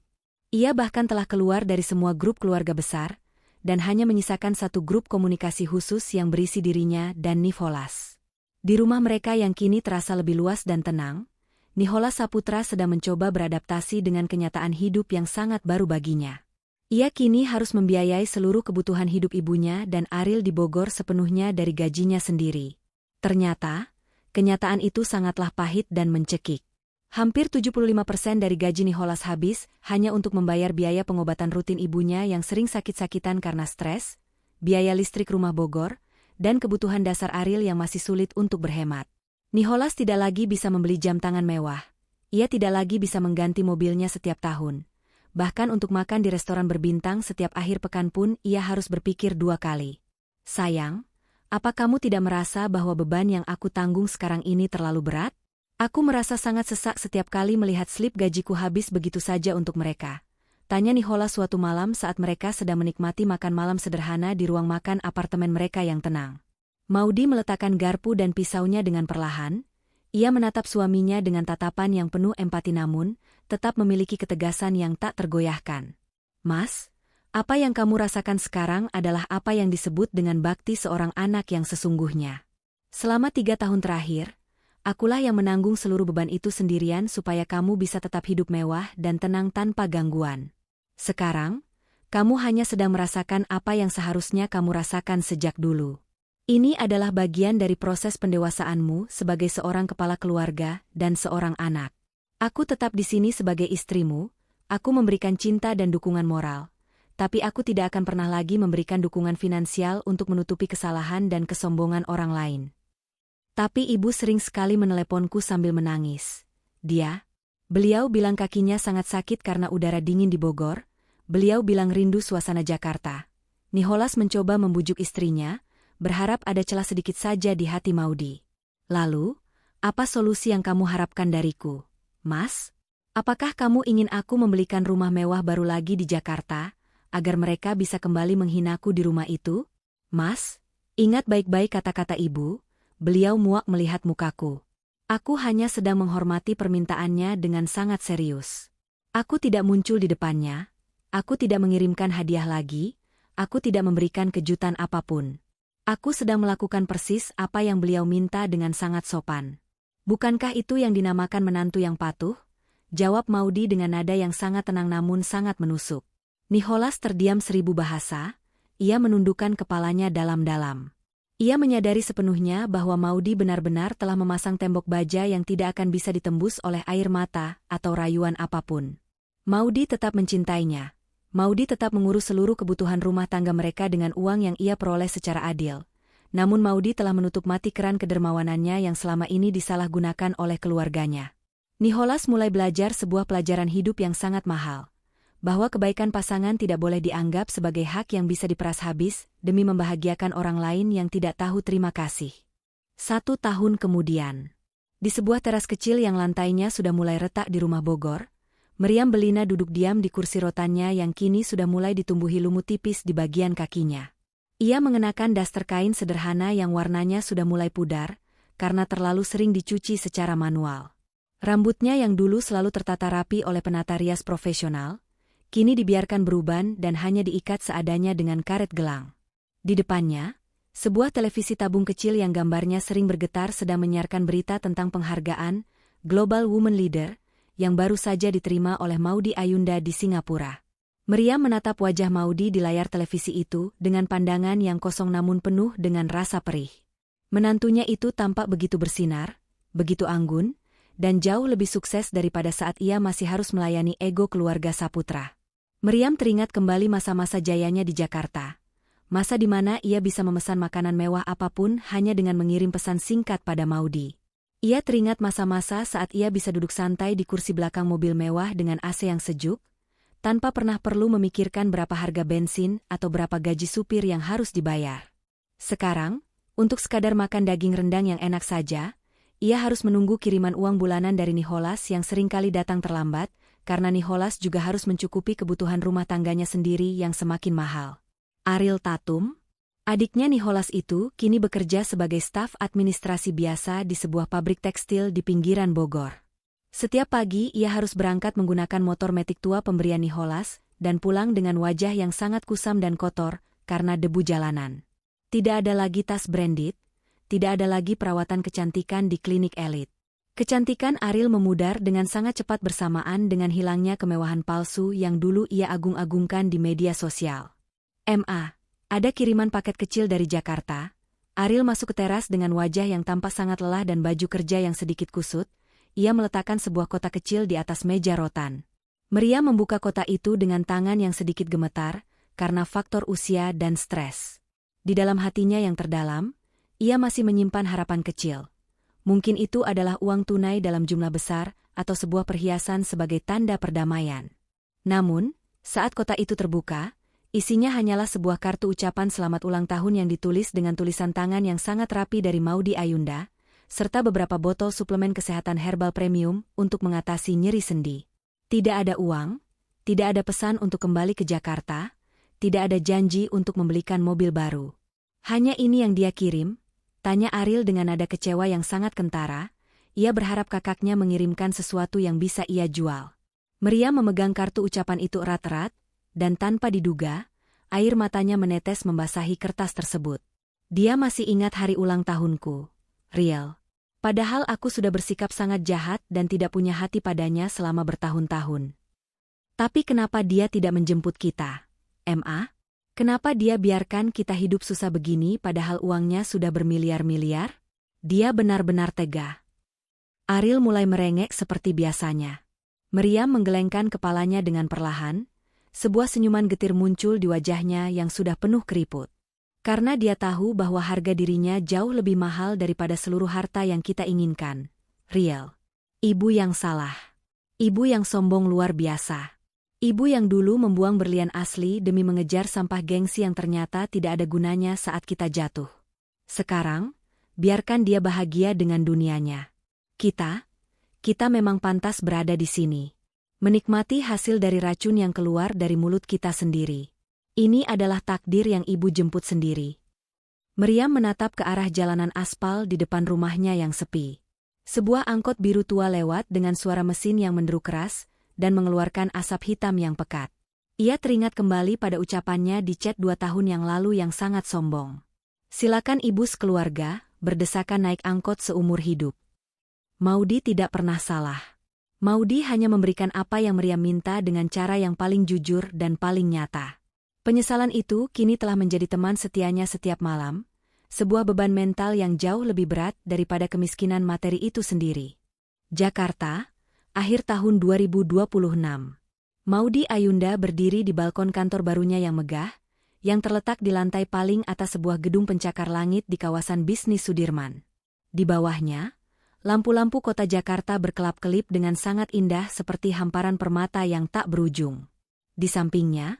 Speaker 1: Ia bahkan telah keluar dari semua grup keluarga besar, dan hanya menyisakan satu grup komunikasi khusus yang berisi dirinya dan Nicholas. Di rumah mereka yang kini terasa lebih luas dan tenang, Nicholas Saputra sedang mencoba beradaptasi dengan kenyataan hidup yang sangat baru baginya. Ia kini harus membiayai seluruh kebutuhan hidup ibunya dan Ariel di Bogor sepenuhnya dari gajinya sendiri. Ternyata, kenyataan itu sangatlah pahit dan mencekik. Hampir 75% dari gaji Nicholas habis hanya untuk membayar biaya pengobatan rutin ibunya yang sering sakit-sakitan karena stres, biaya listrik rumah Bogor, dan kebutuhan dasar Ariel yang masih sulit untuk berhemat. Nicholas tidak lagi bisa membeli jam tangan mewah. Ia tidak lagi bisa mengganti mobilnya setiap tahun. Bahkan untuk makan di restoran berbintang setiap akhir pekan pun ia harus berpikir 2 kali. Sayang, apa kamu tidak merasa bahwa beban yang aku tanggung sekarang ini terlalu berat? Aku merasa sangat sesak setiap kali melihat slip gajiku habis begitu saja untuk mereka. Tanya Nicholas suatu malam saat mereka sedang menikmati makan malam sederhana di ruang makan apartemen mereka yang tenang. Maudy meletakkan garpu dan pisaunya dengan perlahan. Ia menatap suaminya dengan tatapan yang penuh empati namun, tetap memiliki ketegasan yang tak tergoyahkan. Mas, apa yang kamu rasakan sekarang adalah apa yang disebut dengan bakti seorang anak yang sesungguhnya. Selama 3 tahun terakhir, akulah yang menanggung seluruh beban itu sendirian supaya kamu bisa tetap hidup mewah dan tenang tanpa gangguan. Sekarang, kamu hanya sedang merasakan apa yang seharusnya kamu rasakan sejak dulu. Ini adalah bagian dari proses pendewasaanmu sebagai seorang kepala keluarga dan seorang anak. Aku tetap di sini sebagai istrimu, aku memberikan cinta dan dukungan moral. Tapi aku tidak akan pernah lagi memberikan dukungan finansial untuk menutupi kesalahan dan kesombongan orang lain. Tapi ibu sering sekali meneleponku sambil menangis. Beliau bilang kakinya sangat sakit karena udara dingin di Bogor. Beliau bilang rindu suasana Jakarta. Nicholas mencoba membujuk istrinya, berharap ada celah sedikit saja di hati Maudy. Lalu, apa solusi yang kamu harapkan dariku, Mas? Apakah kamu ingin aku membelikan rumah mewah baru lagi di Jakarta, agar mereka bisa kembali menghinaku di rumah itu? Mas, ingat baik-baik kata-kata ibu. Beliau muak melihat mukaku. Aku hanya sedang menghormati permintaannya dengan sangat serius. Aku tidak muncul di depannya, aku tidak mengirimkan hadiah lagi, aku tidak memberikan kejutan apapun. Aku sedang melakukan persis apa yang beliau minta dengan sangat sopan. Bukankah itu yang dinamakan menantu yang patuh? Jawab Maudy dengan nada yang sangat tenang namun sangat menusuk. Nicholas terdiam 1000 bahasa, ia menundukkan kepalanya dalam-dalam. Ia menyadari sepenuhnya bahwa Maudy benar-benar telah memasang tembok baja yang tidak akan bisa ditembus oleh air mata atau rayuan apapun. Maudy tetap mencintainya. Maudy tetap mengurus seluruh kebutuhan rumah tangga mereka dengan uang yang ia peroleh secara adil. Namun Maudy telah menutup mati keran kedermawanannya yang selama ini disalahgunakan oleh keluarganya. Nicholas mulai belajar sebuah pelajaran hidup yang sangat mahal. Bahwa kebaikan pasangan tidak boleh dianggap sebagai hak yang bisa diperas habis demi membahagiakan orang lain yang tidak tahu terima kasih. 1 tahun kemudian, di sebuah teras kecil yang lantainya sudah mulai retak di rumah Bogor, Meriam Belina duduk diam di kursi rotannya yang kini sudah mulai ditumbuhi lumut tipis di bagian kakinya. Ia mengenakan daster kain sederhana yang warnanya sudah mulai pudar, karena terlalu sering dicuci secara manual. Rambutnya yang dulu selalu tertata rapi oleh penata rias profesional, kini dibiarkan beruban dan hanya diikat seadanya dengan karet gelang. Di depannya, sebuah televisi tabung kecil yang gambarnya sering bergetar sedang menyiarkan berita tentang penghargaan Global Women Leader, yang baru saja diterima oleh Maudy Ayunda di Singapura. Meriam menatap wajah Maudy di layar televisi itu dengan pandangan yang kosong namun penuh dengan rasa perih. Menantunya itu tampak begitu bersinar, begitu anggun, dan jauh lebih sukses daripada saat ia masih harus melayani ego keluarga Saputra. Meriam teringat kembali masa-masa jayanya di Jakarta. Masa di mana ia bisa memesan makanan mewah apapun hanya dengan mengirim pesan singkat pada Maudy. Ia teringat masa-masa saat ia bisa duduk santai di kursi belakang mobil mewah dengan AC yang sejuk, tanpa pernah perlu memikirkan berapa harga bensin atau berapa gaji supir yang harus dibayar. Sekarang, untuk sekadar makan daging rendang yang enak saja, ia harus menunggu kiriman uang bulanan dari Nicholas yang seringkali datang terlambat, karena Nicholas juga harus mencukupi kebutuhan rumah tangganya sendiri yang semakin mahal. Ariel Tatum, adiknya Nicholas itu kini bekerja sebagai staf administrasi biasa di sebuah pabrik tekstil di pinggiran Bogor. Setiap pagi ia harus berangkat menggunakan motor metik tua pemberian Nicholas dan pulang dengan wajah yang sangat kusam dan kotor karena debu jalanan. Tidak ada lagi tas branded, tidak ada lagi perawatan kecantikan di klinik elit. Kecantikan Ariel memudar dengan sangat cepat bersamaan dengan hilangnya kemewahan palsu yang dulu ia agung-agungkan di media sosial. Ada kiriman paket kecil dari Jakarta. Ariel masuk ke teras dengan wajah yang tampak sangat lelah dan baju kerja yang sedikit kusut. Ia meletakkan sebuah kotak kecil di atas meja rotan. Meriam membuka kotak itu dengan tangan yang sedikit gemetar, karena faktor usia dan stres. Di dalam hatinya yang terdalam, ia masih menyimpan harapan kecil. Mungkin itu adalah uang tunai dalam jumlah besar, atau sebuah perhiasan sebagai tanda perdamaian. Namun, saat kotak itu terbuka, isinya hanyalah sebuah kartu ucapan selamat ulang tahun yang ditulis dengan tulisan tangan yang sangat rapi dari Maudy Ayunda, serta beberapa botol suplemen kesehatan herbal premium untuk mengatasi nyeri sendi. Tidak ada uang, tidak ada pesan untuk kembali ke Jakarta, tidak ada janji untuk membelikan mobil baru. Hanya ini yang dia kirim? Tanya Ariel dengan nada kecewa yang sangat kentara. Ia berharap kakaknya mengirimkan sesuatu yang bisa ia jual. Meriam memegang kartu ucapan itu erat-erat, dan tanpa diduga, air matanya menetes membasahi kertas tersebut. Dia masih ingat hari ulang tahunku, Riel. Padahal aku sudah bersikap sangat jahat dan tidak punya hati padanya selama bertahun-tahun. Tapi kenapa dia tidak menjemput kita, Ma? Kenapa dia biarkan kita hidup susah begini padahal uangnya sudah bermiliar-miliar? Dia benar-benar tega. Ariel mulai merengek seperti biasanya. Meriam menggelengkan kepalanya dengan perlahan. Sebuah senyuman getir muncul di wajahnya yang sudah penuh keriput. Karena dia tahu bahwa harga dirinya jauh lebih mahal daripada seluruh harta yang kita inginkan. Riel. Ibu yang salah. Ibu yang sombong luar biasa. Ibu yang dulu membuang berlian asli demi mengejar sampah gengsi yang ternyata tidak ada gunanya saat kita jatuh. Sekarang, biarkan dia bahagia dengan dunianya. Kita memang pantas berada di sini. Menikmati hasil dari racun yang keluar dari mulut kita sendiri. Ini adalah takdir yang ibu jemput sendiri. Meriam menatap ke arah jalanan aspal di depan rumahnya yang sepi. Sebuah angkot biru tua lewat dengan suara mesin yang menderu keras dan mengeluarkan asap hitam yang pekat. Ia teringat kembali pada ucapannya di chat 2 tahun yang lalu yang sangat sombong. Silakan ibu sekeluarga, berdesakan naik angkot seumur hidup. Maudy tidak pernah salah. Maudy hanya memberikan apa yang Meriam minta dengan cara yang paling jujur dan paling nyata. Penyesalan itu kini telah menjadi teman setianya setiap malam, sebuah beban mental yang jauh lebih berat daripada kemiskinan materi itu sendiri. Jakarta, akhir tahun 2026. Maudy Ayunda berdiri di balkon kantor barunya yang megah, yang terletak di lantai paling atas sebuah gedung pencakar langit di kawasan bisnis Sudirman. Di bawahnya, lampu-lampu kota Jakarta berkelap-kelip dengan sangat indah seperti hamparan permata yang tak berujung. Di sampingnya,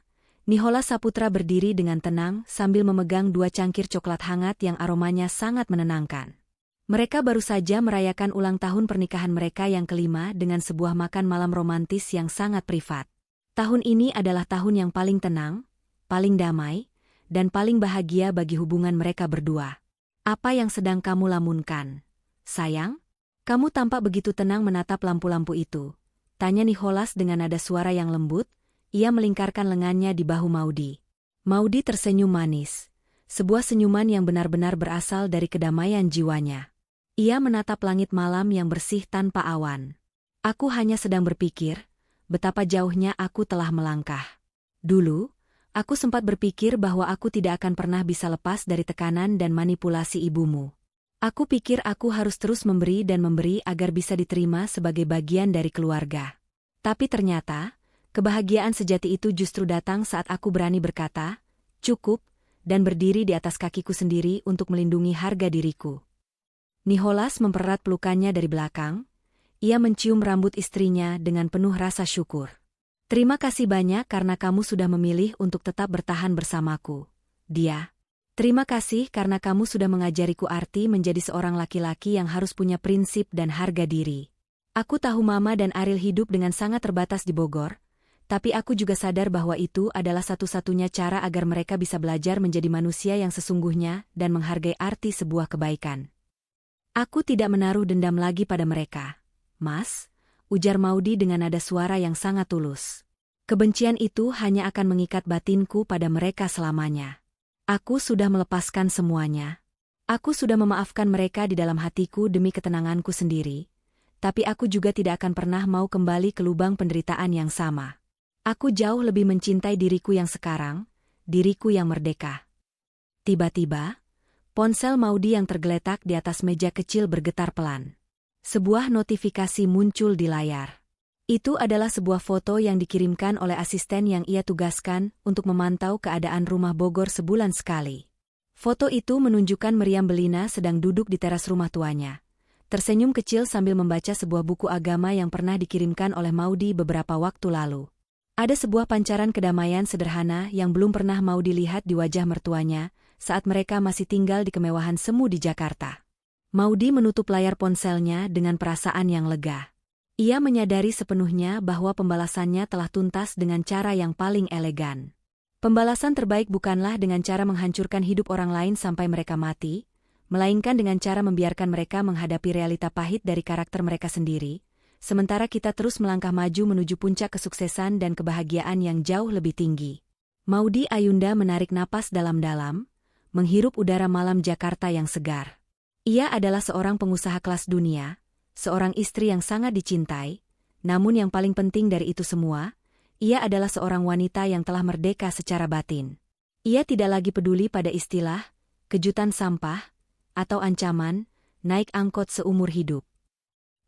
Speaker 1: Nicholas Saputra berdiri dengan tenang sambil memegang 2 cangkir coklat hangat yang aromanya sangat menenangkan. Mereka baru saja merayakan ulang tahun pernikahan mereka yang kelima dengan sebuah makan malam romantis yang sangat privat. Tahun ini adalah tahun yang paling tenang, paling damai, dan paling bahagia bagi hubungan mereka berdua. Apa yang sedang kamu lamunkan, sayang? Kamu tampak begitu tenang menatap lampu-lampu itu, tanya Nicholas dengan nada suara yang lembut. Ia melingkarkan lengannya di bahu Maudy. Maudy tersenyum manis, sebuah senyuman yang benar-benar berasal dari kedamaian jiwanya. Ia menatap langit malam yang bersih tanpa awan. Aku hanya sedang berpikir, betapa jauhnya aku telah melangkah. Dulu, aku sempat berpikir bahwa aku tidak akan pernah bisa lepas dari tekanan dan manipulasi ibumu. Aku pikir aku harus terus memberi dan memberi agar bisa diterima sebagai bagian dari keluarga. Tapi ternyata, kebahagiaan sejati itu justru datang saat aku berani berkata, cukup, dan berdiri di atas kakiku sendiri untuk melindungi harga diriku. Nicholas mempererat pelukannya dari belakang. Ia mencium rambut istrinya dengan penuh rasa syukur. Terima kasih banyak karena kamu sudah memilih untuk tetap bertahan bersamaku. Dia. Terima kasih karena kamu sudah mengajariku arti menjadi seorang laki-laki yang harus punya prinsip dan harga diri. Aku tahu Mama dan Ariel hidup dengan sangat terbatas di Bogor, tapi aku juga sadar bahwa itu adalah satu-satunya cara agar mereka bisa belajar menjadi manusia yang sesungguhnya dan menghargai arti sebuah kebaikan. Aku tidak menaruh dendam lagi pada mereka, Mas, ujar Maudy dengan nada suara yang sangat tulus. Kebencian itu hanya akan mengikat batinku pada mereka selamanya. Aku sudah melepaskan semuanya. Aku sudah memaafkan mereka di dalam hatiku demi ketenanganku sendiri, tapi aku juga tidak akan pernah mau kembali ke lubang penderitaan yang sama. Aku jauh lebih mencintai diriku yang sekarang, diriku yang merdeka. Tiba-tiba, ponsel Maudy yang tergeletak di atas meja kecil bergetar pelan. Sebuah notifikasi muncul di layar. Itu adalah sebuah foto yang dikirimkan oleh asisten yang ia tugaskan untuk memantau keadaan rumah Bogor sebulan sekali. Foto itu menunjukkan Meriam Belina sedang duduk di teras rumah tuanya, tersenyum kecil sambil membaca sebuah buku agama yang pernah dikirimkan oleh Maudy beberapa waktu lalu. Ada sebuah pancaran kedamaian sederhana yang belum pernah Maudy lihat di wajah mertuanya saat mereka masih tinggal di kemewahan semu di Jakarta. Maudy menutup layar ponselnya dengan perasaan yang lega. Ia menyadari sepenuhnya bahwa pembalasannya telah tuntas dengan cara yang paling elegan. Pembalasan terbaik bukanlah dengan cara menghancurkan hidup orang lain sampai mereka mati, melainkan dengan cara membiarkan mereka menghadapi realita pahit dari karakter mereka sendiri, sementara kita terus melangkah maju menuju puncak kesuksesan dan kebahagiaan yang jauh lebih tinggi. Maudy Ayunda menarik napas dalam-dalam, menghirup udara malam Jakarta yang segar. Ia adalah seorang pengusaha kelas dunia, seorang istri yang sangat dicintai, namun yang paling penting dari itu semua, ia adalah seorang wanita yang telah merdeka secara batin. Ia tidak lagi peduli pada istilah, kejutan sampah, atau ancaman, naik angkot seumur hidup.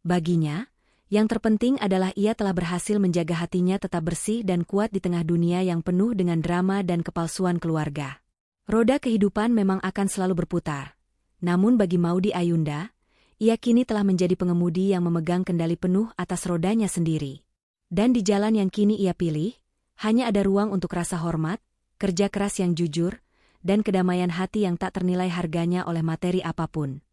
Speaker 1: Baginya, yang terpenting adalah ia telah berhasil menjaga hatinya tetap bersih dan kuat di tengah dunia yang penuh dengan drama dan kepalsuan keluarga. Roda kehidupan memang akan selalu berputar. Namun bagi Maudy Ayunda, ia kini telah menjadi pengemudi yang memegang kendali penuh atas rodanya sendiri. Dan di jalan yang kini ia pilih, hanya ada ruang untuk rasa hormat, kerja keras yang jujur, dan kedamaian hati yang tak ternilai harganya oleh materi apapun.